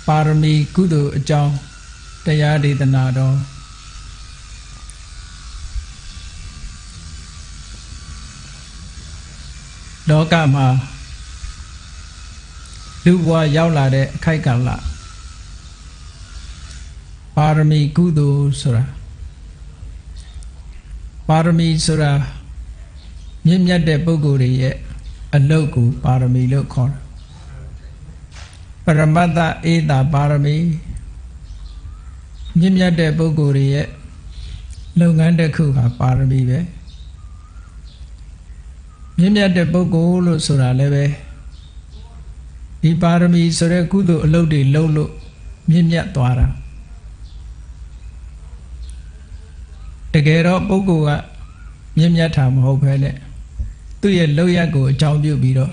ပါရမီကုသိုလ်အကြောင်းတရားဒေသနာတော်လောကမှာလူဘဝရောက်လာတဲ့အခိုက်ကာလပါရမီကုသိုလ်ဆိုတာပါရမီဆိုတာမြင့်မြတ်တဲ့ပုဂ္ဂိုလ်တွေရဲ့အလုပ်ကိုပါရမီလို့ခေါ်တယ်ပရမတ္တဧတာပါရမီမြင့်မြတ်တဲ့ပုဂ္ဂိုလ်တွေရဲ့လုပ်ငန်းတစ်ခုဟာပါရမီပဲမြင့်မြတ်တဲ့ပုဂ္ဂိုလ်လို့ဆိုတာလည်းပဲဒီပါရမီဆိုတဲ့ကုသိုလ်အလုပ်တွေလုပ်လို့မြင့်မြတ်သွားတာတကယ်တော့ပုဂ္ဂိုလ်ကမြင့်မြတ်တာမဟုတ်ဘဲနဲ့သူ့ရဲ့လုပ်ရက်ကိုအကြောင်းပြုပြီးတော့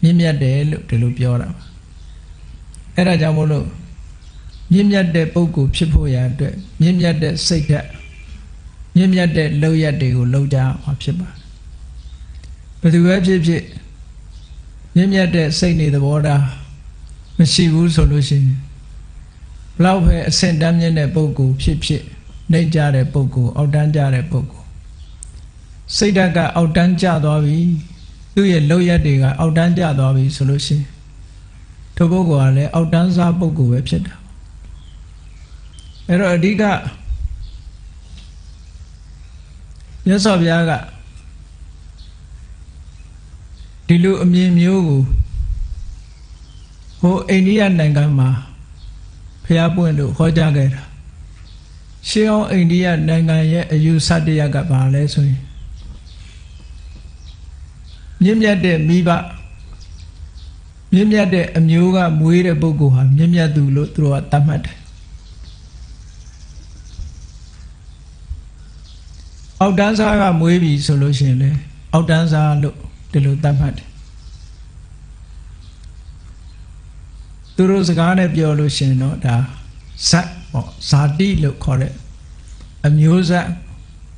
မြင့်မြတ်တယ်လို့ဒီလိုပြောတာအဲ့ဒါကြောင့်မို့လို့မြင့်မြတ်တဲ့ပုဂ္ဂိုလ်ဖြစ်ဖို့ရအတွက်မြင့်မြတ်တဲ့စိတ်ဓာတ်မြင့်မြတ်တဲ့လုပ်ရက်တွေကိုလုပ်ကြမှာဖြစ်ပါတယ်ဘယ်သူပဲဖြစ်ဖြစ်မြင့်မြတ်တဲ့စိတ်နေသဘောထားမရှိဘူးဆိုလို့ရှိရင်ဘလောက်ပဲအဆင့်တန်းမြင့်တဲ့ပုဂ္ဂိုလ်ဖြစ်ဖြစ်နှိမ့်ကြတဲ့ပုဂ္ဂိုလ်အောက်တန်းကြတဲ့ပုဂ္ဂိုလ်စိတ်ဓာတ်ကအောက်တန်းကျသွားပြီသူ့ရဲ့လုပ်ရက်တွေကအောက်တန်းကျသွားပြီဆိုလို့ရှိရင်ထိုပုဂ္ဂိုလ်ကလည်းအောက်တန်းစားပုဂ္ဂိုလ်ပဲဖြစ်တာအဲ့တော့အဓိကမြတ်စွာဘုရားကဒီလိုအမြင်မျိုးကိုဟိုအိန္ဒိယနိုင်ငံမှာဘုရားပွင့်လို့ဟောကြားခဲ့တာရှေးအောင်အိန္ဒိယနိုင်ငံရဲ့အယူဆတရားကဘာလဲဆိုရင်မြင့်မြတ်တဲ့မိဘမြင့်မြတ်တဲ့အမျိုးကမွေးတဲ့ပုဂ္ဂိုလ်ဟာမြင့်မြတ်သူလို့သူတို့ကသတ်မှတ်တယ်အောက်တန်းစားကမွေးပြီဆိုလို့ရှိရင်လေအောက်တန်းစားလို့ဒီလိုသတ်မှတ်တယ်သူတို့စကားနဲ့ပြောလို့ရှိရင်တော့ဒါဇတ်ပေါ့ဇာတိလို့ခေါ်တဲ့အမျိုးဇတ်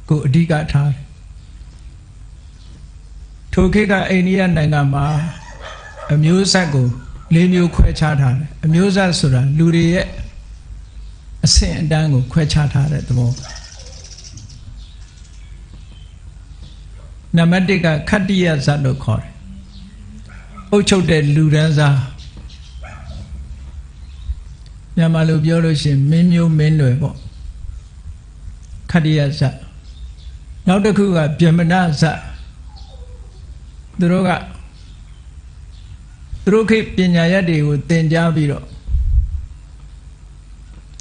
ကိုအဓိကထားတယ်ထိုခေတ်ကအိန္ဒိယနိုင်ငံမှာအမျိုးဇတ်ကို၄မျိုးခွဲခြားထားတယ်အမျိုးဇတ်ဆိုတာလူတွေရဲ့အဆင့်အတန်းကိုခွဲခြားထားတဲ့သဘောနံပါတ်1ကခတ္တိယဇတ်လို့ခေါ်တယ်အုပ်ချုပ်တဲ့လူဒန်းစားမြန်မာလိုပြောလို့ရှိရင်မင်းမျိုးမင်းတွေပေါ့ခတ္တိယဇတ်နောက်တစ်ခုကဗြဟ္မဏဇတ်သူတို့ခေတ်ပညာရပ်တွေကိုသင်ကြားပြီးတော့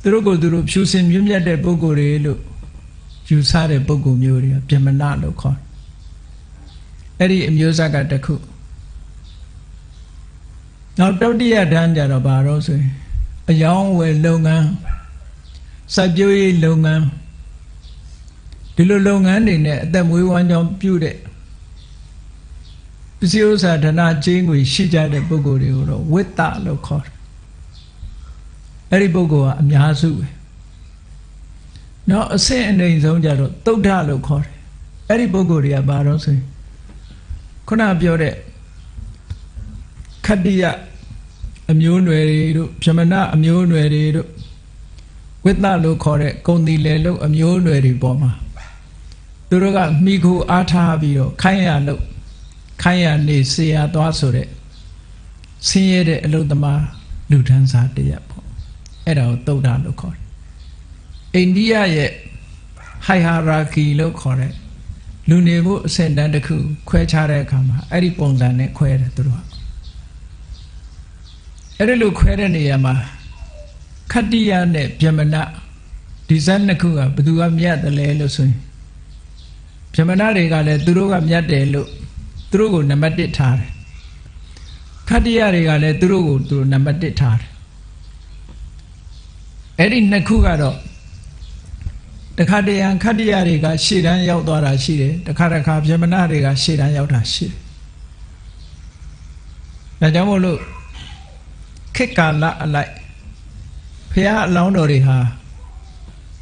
သူတို့ကိုယ်သူတို့ဖြူစင်မြင့်မြတ်တဲ့ပုဂ္ဂိုလ်တွေလို့ယူဆတဲ့ပုဂ္ဂိုလ်မျိုးတွေကဗြဟ္မဏလို့ခေါ်တယ်အဲ့ဒီအမျိုးဇတ်ကတစ်ခုနောက်တုတ်တိယဓာန်ကြတော့ဘာလို့ဆိုရင်အယောင်းဝယ်လုပ်ငန်းစိုက်ပျိုးရေးလုပ်ငန်းဒီလိုလုပ်ငန်းတွေနဲ့အသက်မွေးဝမ်းကြောင်းပြုတဲ့ပစ္စည်းဥစ္စာဓနကျင်းငွေရှိကြတဲ့ပုဂ္ဂိုလ်တွေကိုတော့ဝိတ္တလို့ခေါ်တယ်အဲ့ဒီပုဂ္ဂိုလ်ကအများစုပဲနောက်အဆင့်အနိမ့်ဆုံးကြတော့သုဒ္ဓလို့ခေါ်တယ်အဲ့ဒီပုဂ္ဂိုလ်တွေကဘာလို့ဆိုရင်ခုနပြောတဲ့ခတ္တိယအမျိုးနွယ်တွေတို့ဗြဟ္မဏအမျိုးနွယ်တွေတို့ဝိတ္တလို့ခေါ်တဲ့ဂုဏ်သီလလို့အမျိုးနွယ်တွေပေါ်မှာသူတို့ကမိခိုအားထားပြီးတော့ခိုင်းရနေစေရသွားဆိုတဲ့ဆင်းရဲတဲ့အလုသမားလူထမ်းစားတရက်ပေါ့အဲ့ဒါကိုသုဒ္ဓလို့ခေါ်တယ်အိန္ဒိယရဲ့ hierarchy လို့ခေါ်တဲ့လူနေဖို့အဆင့်တန်းတစ်ခုခွဲခြားတဲ့အခါမှာအဲ့ဒီပုံစံနဲ့ခွဲတယ်သူတို့ကအဲ့ဒီလိုခွဲတဲ့နေရာမှာခတ္တိယနဲ့ဗြဟ္မဏဒီဇတ်နှစ်ခုကဘယ်သူကမြတ်တယ်လဲလို့ဆိုရင်ဗြဟ္မဏတွေကလည်းသူတို့ကမြတ်တယ်လို့သူတို့ကိုနံပါတ်1ထားတယ်ခတ္တိယတွေကလည်းသူတို့ကိုသူတို့နံပါတ်1ထားတယ်အဲ့ဒီနှစ်ခုကတော့တခါတရံခတ္တိယတွေကရှေ့တန်းရောက်သွားတာရှိတယ်တခါဗြဟ္မဏတွေကရှေ့တန်းရောက်တာရှိတယ်ဒါကြောင့်မို့လို့ခေတ်ကာလအလိုက်ဖရာအလောင်းတော်တွေဟာ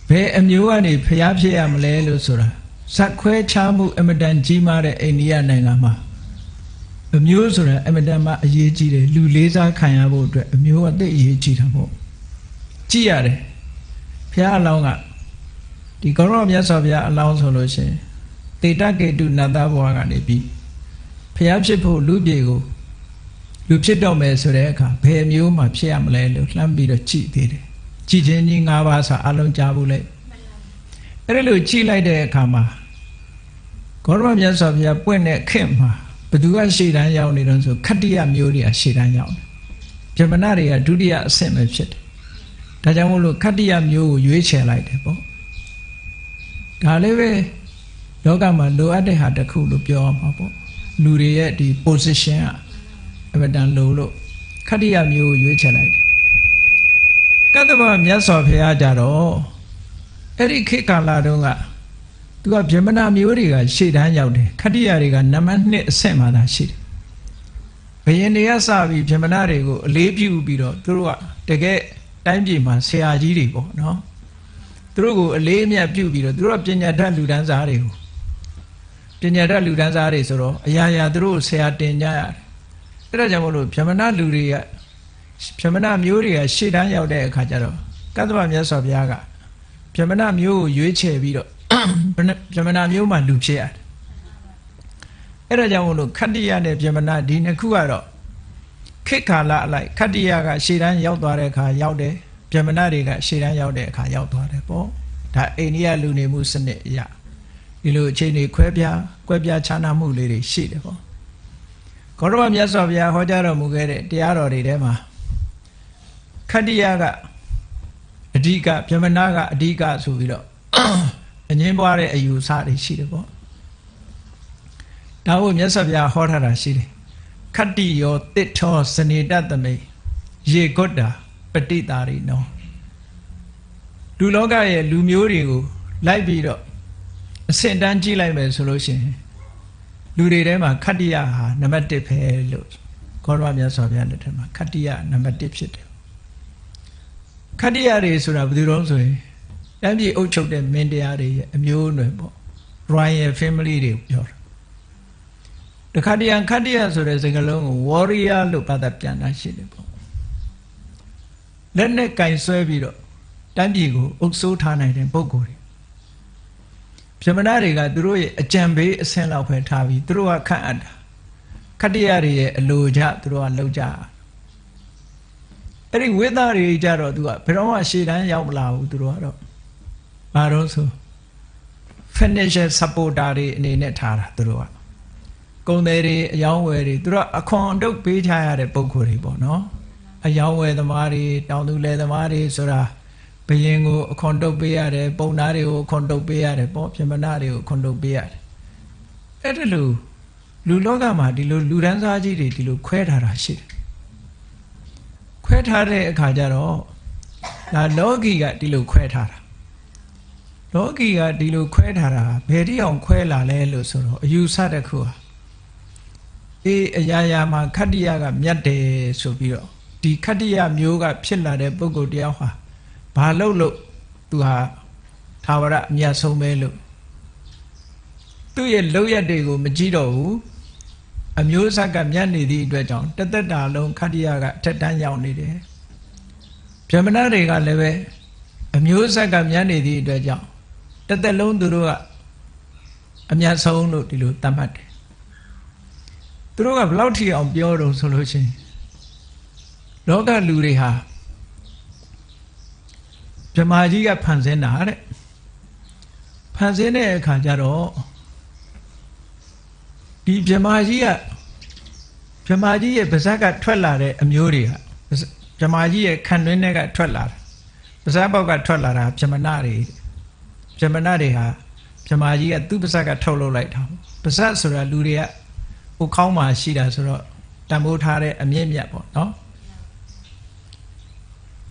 ဘယ်အမျိုးကနေဖရာဖြစ်ရမလဲလို့ဆိုတာဇက်ခွဲခြားမှုအမတန်ကြီးမားတဲ့အိန္ဒိယနိုင်ငံမှာ အမျိုးဆိုရင်အမတန်မှအရေးကြီးတယ်လူလေးစားခံရဖို့အတွက်အမျိုးအသိအရေးကြီးတာပေါ့ကြည့်ရတယ်ဘုရားအလောင်းကဒီကောရောမြတ်စွာဘုရားအလောင်းဆိုလို့ရှိရင်တေတကေတုနတ်သားဘဝကနေပြီးဘုရားဖြစ်ဖို့လူပြေကိုလူဖြစ်တော့မယ်ဆိုတဲ့အခါဘယ်မျိုးမှဖြစ်ရမလဲလို့လှမ်းပြီးတော့ကြည့်သေးတယ်ကြည်ချင်းကြီး၅ပါးဆိုအလုံးကြားဘူးလေအဲ့ဒါလို့ကြည့်လိုက်တဲ့အခါမှာကောရမမြတ်စွာဘုရားပွင့်တဲ့ခေတ်မှာဘသူကရှေ့တန်းရောက်နေတော့ဆိုခတ္တိယမျိုးတွေကရှေ့တန်းရောက်တယ်ဗြဟ္မဏတွေကဒုတိယအဆင့်ပဲဖြစ်တယ်ဒါကြောင့်မို့လို့ခတ္တိယမျိုးကိုရွေးချယ်လိုက်တယ်ပေါ့ဒါလေးပဲလောကမှာလိုအပ်တဲ့ဟာတစ်ခုလို့ပြောရမှာပေါ့လူတွေရဲ့ဒီ position ကအမတန်လိုလို့ခတ္တိယမျိုးကိုရွေးချယ်လိုက်တယ်ကတ္တဗမြတ်စွာဘုရားကြတော့အဲ့ဒီခေတ်ကာလတုန်းကသူကဗြဟ္မဏမျိုးတွေကရှေ့တန်းရောက်တယ်ခတ္တိယတွေကနံပါတ်1အဆင့်မှာသာရှိတယ်ဘယင်တွေကစပြီးဗြဟ္မဏတွေကိုအလေးပြုပြီးတော့သူတို့ကတကယ်တိုင်းပြည်မှာဆရာကြီးတွေပေါ့နော်သူတို့ကိုအလေးအမြတ်ပြုပြီးတော့သူတို့ကပညာတတ်လူတန်းစားတွေကိုပညာတတ်လူတန်းစားတွေဆိုတော့အရာရာသူတို့ဆရာတင်ကြရတယ်အဲ့ဒါကြောင့်မို့လို့ဗြဟ္မဏလူတွေကဗြဟ္မဏမျိုးတွေကရှေ့တန်းရောက်တဲ့အခါကျတော့ကတ္တဗမြတ်စွာဘုရားကဗြဟ္မဏမျိုးကိုရွေးချယ်ပြီးတော့ဗြဟ္မဏမျိုးမှာလူဖြစ်ရတယ်အဲ့ဒါကြောင့်မို့လို့ခတ္တိယနဲ့ဗြဟ္မဏဒီနှစ်ခုကတော့ခေတ်ကာလအလိုက်ခတ္တိယကရှေ့တန်းရောက်သွားတဲ့အခါရောက်တယ်ဗြဟ္မဏတွေကရှေ့တန်းရောက်တဲ့အခါရောက်သွားတယ်ပေါ့ဒါအိန္ဒိယလူနေမှုစနစ်အရဒီလိုအခြေအနေကွဲပြားခြားနားမှုလေးတွေရှိတယ်ပေါ့ကောရမမြတ်စွာဘုရားဟောကြားတော်မူခဲ့တဲ့တရားတော်တွေထဲမှာခတ္တိယကအဓိကဗြဟ္မဏကအဓိကဆိုပြီးတော့အငင်းပွားတဲ့အယူဆတွေရှိတယ်ပေါ့ဒါကိုမြတ်စွာဘုရားဟောထားတာရှိတယ်ခတ္တိယောတစ်ထောစနေတသမိရေဂုတ္တာပဋိတာရိနောလူလောကရဲ့လူမျိုးတွေကိုလိုက်ပြီးတော့အစင်တန်းကြည့်လိုက်မယ်ဆိုလို့ရှိရင်လူတွေထဲမှာခတ္တိယဟာနံပါတ်1ပဲလို့ခေါရမမြတ်စွာဘုရားလက်ထက်မှာခတ္တိယနံပါတ်1ဖြစ်တယ်ခတ္တိယတွေဆိုတာဘယ်သူတုံးဆိုရင်တန်းပြည်အုပ်ချုပ်တဲ့မင်းတရားတွေရဲ့အမျိုးအနွယ်ပေါ့ royal family တွေပြောတာတခါတည်းခတ္တိယဆိုတဲ့စကားလုံးကို warrior လို့ဘာသာပြန်တာရှိတယ်ပေါ့လက်နဲ့ကင်ဆွဲပြီးတော့တန်းပြည်ကိုအုပ်စိုးထားနိုင်တဲ့ပုဂ္ဂိုလ်တွေဗြဟ္မဏတွေကသူတို့ရဲ့အကြံပေးအဆင့်လောက်ပဲထားပြီးသူတို့ကခန့်အပ်တာခတ္တိယတွေရဲ့အလိုကြသူတို့ကလောက်ကြအဲ့ဒီဝိသတွေကြတော့သူကဘယ်တော့မှရှေ့တန်းရောက်မလာဘူးသူတို့ကတော့ဘာလို့ဆို financial supporter တွေအနေနဲ့ထားတာသူတို့ကကုန်သည်တွေအယောင်းဝယ်တွေသူတို့အခွန်အတုပ်ပေးချရတဲ့ပုံကိုယ်တွေပေါ့နော်အယောင်းဝယ်သမားတွေတောင်သူလယ်သမားတွေဆိုတာဘယင်ကိုအခွန်တုပ်ပေးရတယ်ပုံသားတွေကိုအခွန်တုပ်ပေးရတယ်ပေါ့ဗြဟ္မဏတွေကိုအခွန်တုပ်ပေးရတယ်အဲ့ဒါလို့လူလောကမှာဒီလိုလူဒန်းစားကြီးတွေဒီလိုခွဲထားတာရှိတယ်ခွဲထားတဲ့အခါကျတော့ဒါလောကီကဒီလိုခွဲထားတာလောကီကဒီလိုခွဲထားတာဘယ်တိအောင်ခွဲလာလဲလို့ဆိုတော့အယူဆတစ်ခုဟာအရာရာမှာခတ္တိယကမြတ်တယ်ဆိုပြီးတော့ဒီခတ္တိယမျိုးကဖြစ်လာတဲ့ပုဂ္ဂိုလ်တယောက်ဟာဘာလို့သူဟာသာဝရအမြတ်ဆုံးပဲလို့သူ့ရဲ့လောက်ရတွေကိုမကြည့်တော့ဘူးအမျိုးဆက်ကမြတ်နေသည့်အတွက်ကြောင့်တသက်တာလုံးခတ္တိယကအထက်တန်းရောက်နေတယ်ဗြဟ္မဏတွေကလည်းပဲအမျိုးဆက်ကမြတ်နေသည့်အတွက်ကြောင့်တသက်လုံးသူတို့ကအမြတ်ဆုံးလို့ဒီလိုသတ်မှတ်တယ်သူတို့ကဘလောက်ထီအောင်ပြောတော့ဆိုလို့ရှိရင်လောကလူတွေဟာဗြဟ္မာကြီးကဖန်ဆင်းတာတဲ့ဖန်ဆင်းတဲ့အခါကျတော့ဒီဗြဟ္မာကြီးရဲ့ပါးစပ်ကထွက်လာတဲ့အမျိုးတွေကဗြဟ္မာကြီးရဲ့ခံတွင်းထဲကထွက်လာတာပါးစပ်ပေါက်ကထွက်လာတာဗြဟ္မဏတွေဟာဗြဟ္မာကြီးကသူ့ပါးစပ်ကထုတ်လုပ်လိုက်တာပါးစပ်ဆိုတာလူတွေကဟိုခေါင်းမှာရှိတာဆိုတော့တံမိုးထားတဲ့အမြင့်မြတ်ပေါ့နော်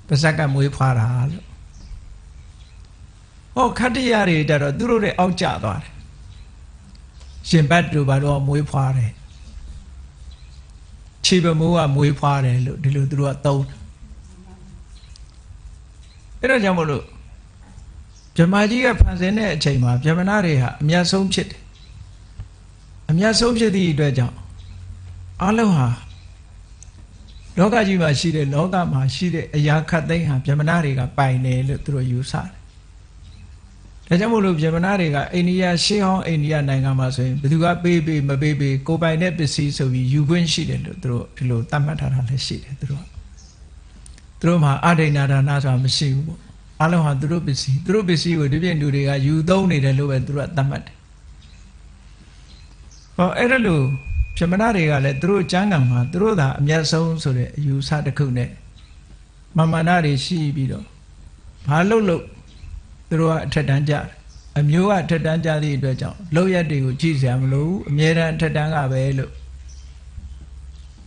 ပါးစပ်ကမွေးဖွားတာလို့ဟောခတ္တိယတွေကြတော့သူတို့တွေအောက်ကျသွားတယ်ရှင်ဘတ်တို့ဘာလို့မွေးဖွားတယ်ခြေပမိုးကမွေးဖွားတယ်လို့ဒီလိုသူတို့ကသုံးအဲ့တော့ကြောင့်မလို့ဗြဟ္မာကြီးကဖန်ဆင်းတဲ့အချိန်မှာဗြဟ္မဏတွေဟာအမြတ်ဆုံးဖြစ်တယ်အမြတ်ဆုံးဖြစ်သည့်အတွက်ကြောင့် အားလုံးဟာလောကကြီးမှာရှိတဲ့လောကမှာရှိတဲ့အရာခတ်သိမ်းဟာဗြဟ္မဏတွေကပိုင်တယ်လို့သူတို့ယူဆတယ်။ဒါကြောင့်မို့လို့ဗြဟ္မဏတွေကအိန္ဒိယရှေးဟောင်းအိန္ဒိယနိုင်ငံမှာဆိုရင်ဘယ်သူကပေးမပေးကိုပိုင်တဲ့ပစ္စည်းဆိုပြီးယူခွင့်ရှိတယ်လို့သူတို့ဒီလိုသတ်မှတ်ထားတာလည်းရှိတယ်သူတို့မှာအဒိဏဒါနဆိုတာမရှိဘူးပေါ့။အားလုံးဟာသူတို့ပစ္စည်းကိုဒီပြင်လူတွေကယူသုံးနေတယ်လို့ပဲသူတို့ကသတ်မှတ်တယ်။ဟောအဲ့ဒါလို့ဗြဟ္မဏတွေကလည်းသူတို့ကျမ်းဂန်မှာသူတို့သာအမျက်ဆုံးဆိုတဲ့အယူဆတစ်ခုနဲ့မာနတွေရှိပြီးတော့ဘာလို့သူတို့ကအထက်တန်းကြတယ်အမျိုးကအထက်တန်းကြသည့်အတွက်ကြောင့်လောက်ရက်တွေကိုကြည့်စရာမလိုဘူးအမြဲတမ်းအထက်တန်းကပဲလို့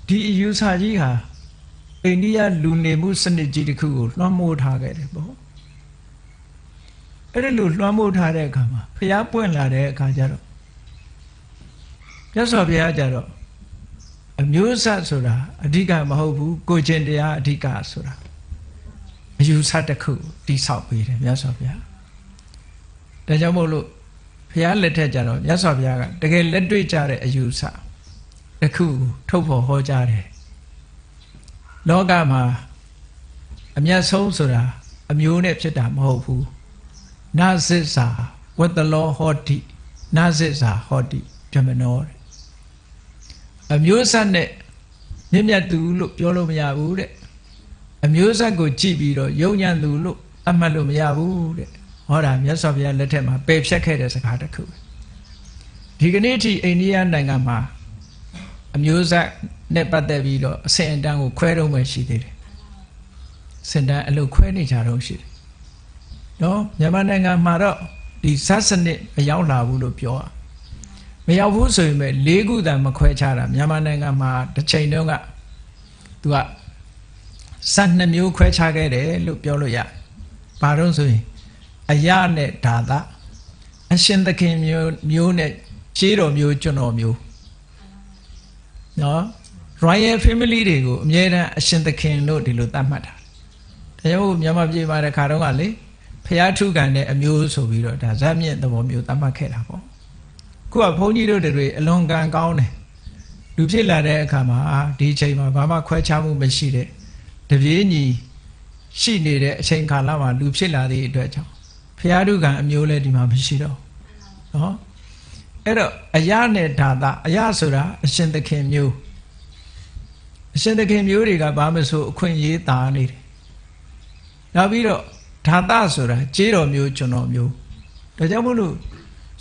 ဒီအယူဆကြီးဟာအိန္ဒိယလူနေမှုစနစ်ကြီးတစ်ခုကိုလွှမ်းမိုးထားခဲ့တယ်ပေါ့အဲ့ဒါလို့လွှမ်းမိုးထားတဲ့အခါမှာဖျားပွင့်လာတဲ့အခါကျတော့မြတ်စွာဘုရားကြတော့အမျိုးအစားဆိုတာအဓိကမဟုတ်ဘူးကိုကျင့်တရားအဓိကဆိုတာအယူဆတစ်ခုတိဆောက်ပေးတယ်မြတ်စွာဘုရားဒါကြောင့်မို့လို့ဘုရားလက်ထက်ကြတော့မြတ်စွာဘုရားကတကယ်လက်တွေ့ကြတဲ့အယူဆတစ်ခုထုတ်ဖော်ဟောကြားတယ်လောကမှာအမြတ်ဆုံးဆိုတာအမျိုးနဲ့ဖြစ်တာမဟုတ်ဘူးနာဇစ္စာဝတ္တလောဟောတိနာဇစ္စာဟောတိဗြဟ္မနောအမျိုးအစားနဲ့မြတ်သူလို့ပြောလို့မရဘူးတဲ့အမျိုးအစားကိုကြည့်ပြီးတော့ယုံညံ့သူလို့အမှတ်လို့မရဘူးတဲ့ဟောတာမြတ်စွာဘုရားလက်ထက်မှာပယ်ဖြတ်ခဲ့တဲ့စကားတစ်ခုဒီကနေ့အထိအိန္ဒိယနိုင်ငံမှာအမျိုးအစားနဲ့ပတ်သက်ပြီးတော့အစဉ်အတန်းကိုခွဲတော့မှရှိသေးတယ်စင်တန်းအလုပ်ခွဲနေကြတော့ရှိတယ်နော်မြန်မာနိုင်ငံမှာတော့ဒီဇတ်စနစ်မရောက်လာဘူးလို့ပြောတာမရောက်ဘူးဆိုရင်ပဲ၄ခုတန်မခွဲခြားတာမြန်မာနိုင်ငံမှာတစ်ချိန်တုန်းကသူက12မျိုးခွဲခြားခဲ့တယ်လို့ပြောလို့ရဘာလို့ဆိုရင်အယနဲ့ဓာတအရှင်သခင်မျိုးနဲ့ရှေးတော်မျိုးကျွန်တော်မျိုးနော် Royal Family တွေကိုအမြဲတမ်းအရှင်သခင်လို့ဒီလိုသတ်မှတ်တာဒါကြောင့်မြန်မာပြည်မှာတဲ့ခါတုန်းကလေဖျားထုခံတဲ့အမျိုးဆိုပြီးတော့ဒါဇတ်မြင့်သဘောမျိုးသတ်မှတ်ခဲ့တာပေါ့ခုကဘုန်းကြီးတို့တွေအလွန်ကံကောင်းတယ်လူဖြစ်လာတဲ့အခါမှာဒီအချိန်မှာဘာမှခွဲခြားမှုမရှိတဲ့တပြေးညီရှိနေတဲ့အချိန်ကာလမှာလူဖြစ်လာတဲ့အတွက်ကြောင့်ဖျားထုခံအမျိုးလည်းဒီမှာမရှိတော့နော်အဲ့တော့အယနဲ့ဓာတအယဆိုတာအရှင်သခင်မျိုးအရှင်သခင်မျိုးတွေကဘာမဆိုအခွင့်အရေးတာနေတယ်နောက်ပြီးတော့ဓာတဆိုတာကြေးတော်မျိုးကျွန်တော်မျိုးဒါကြောင့်မို့လို့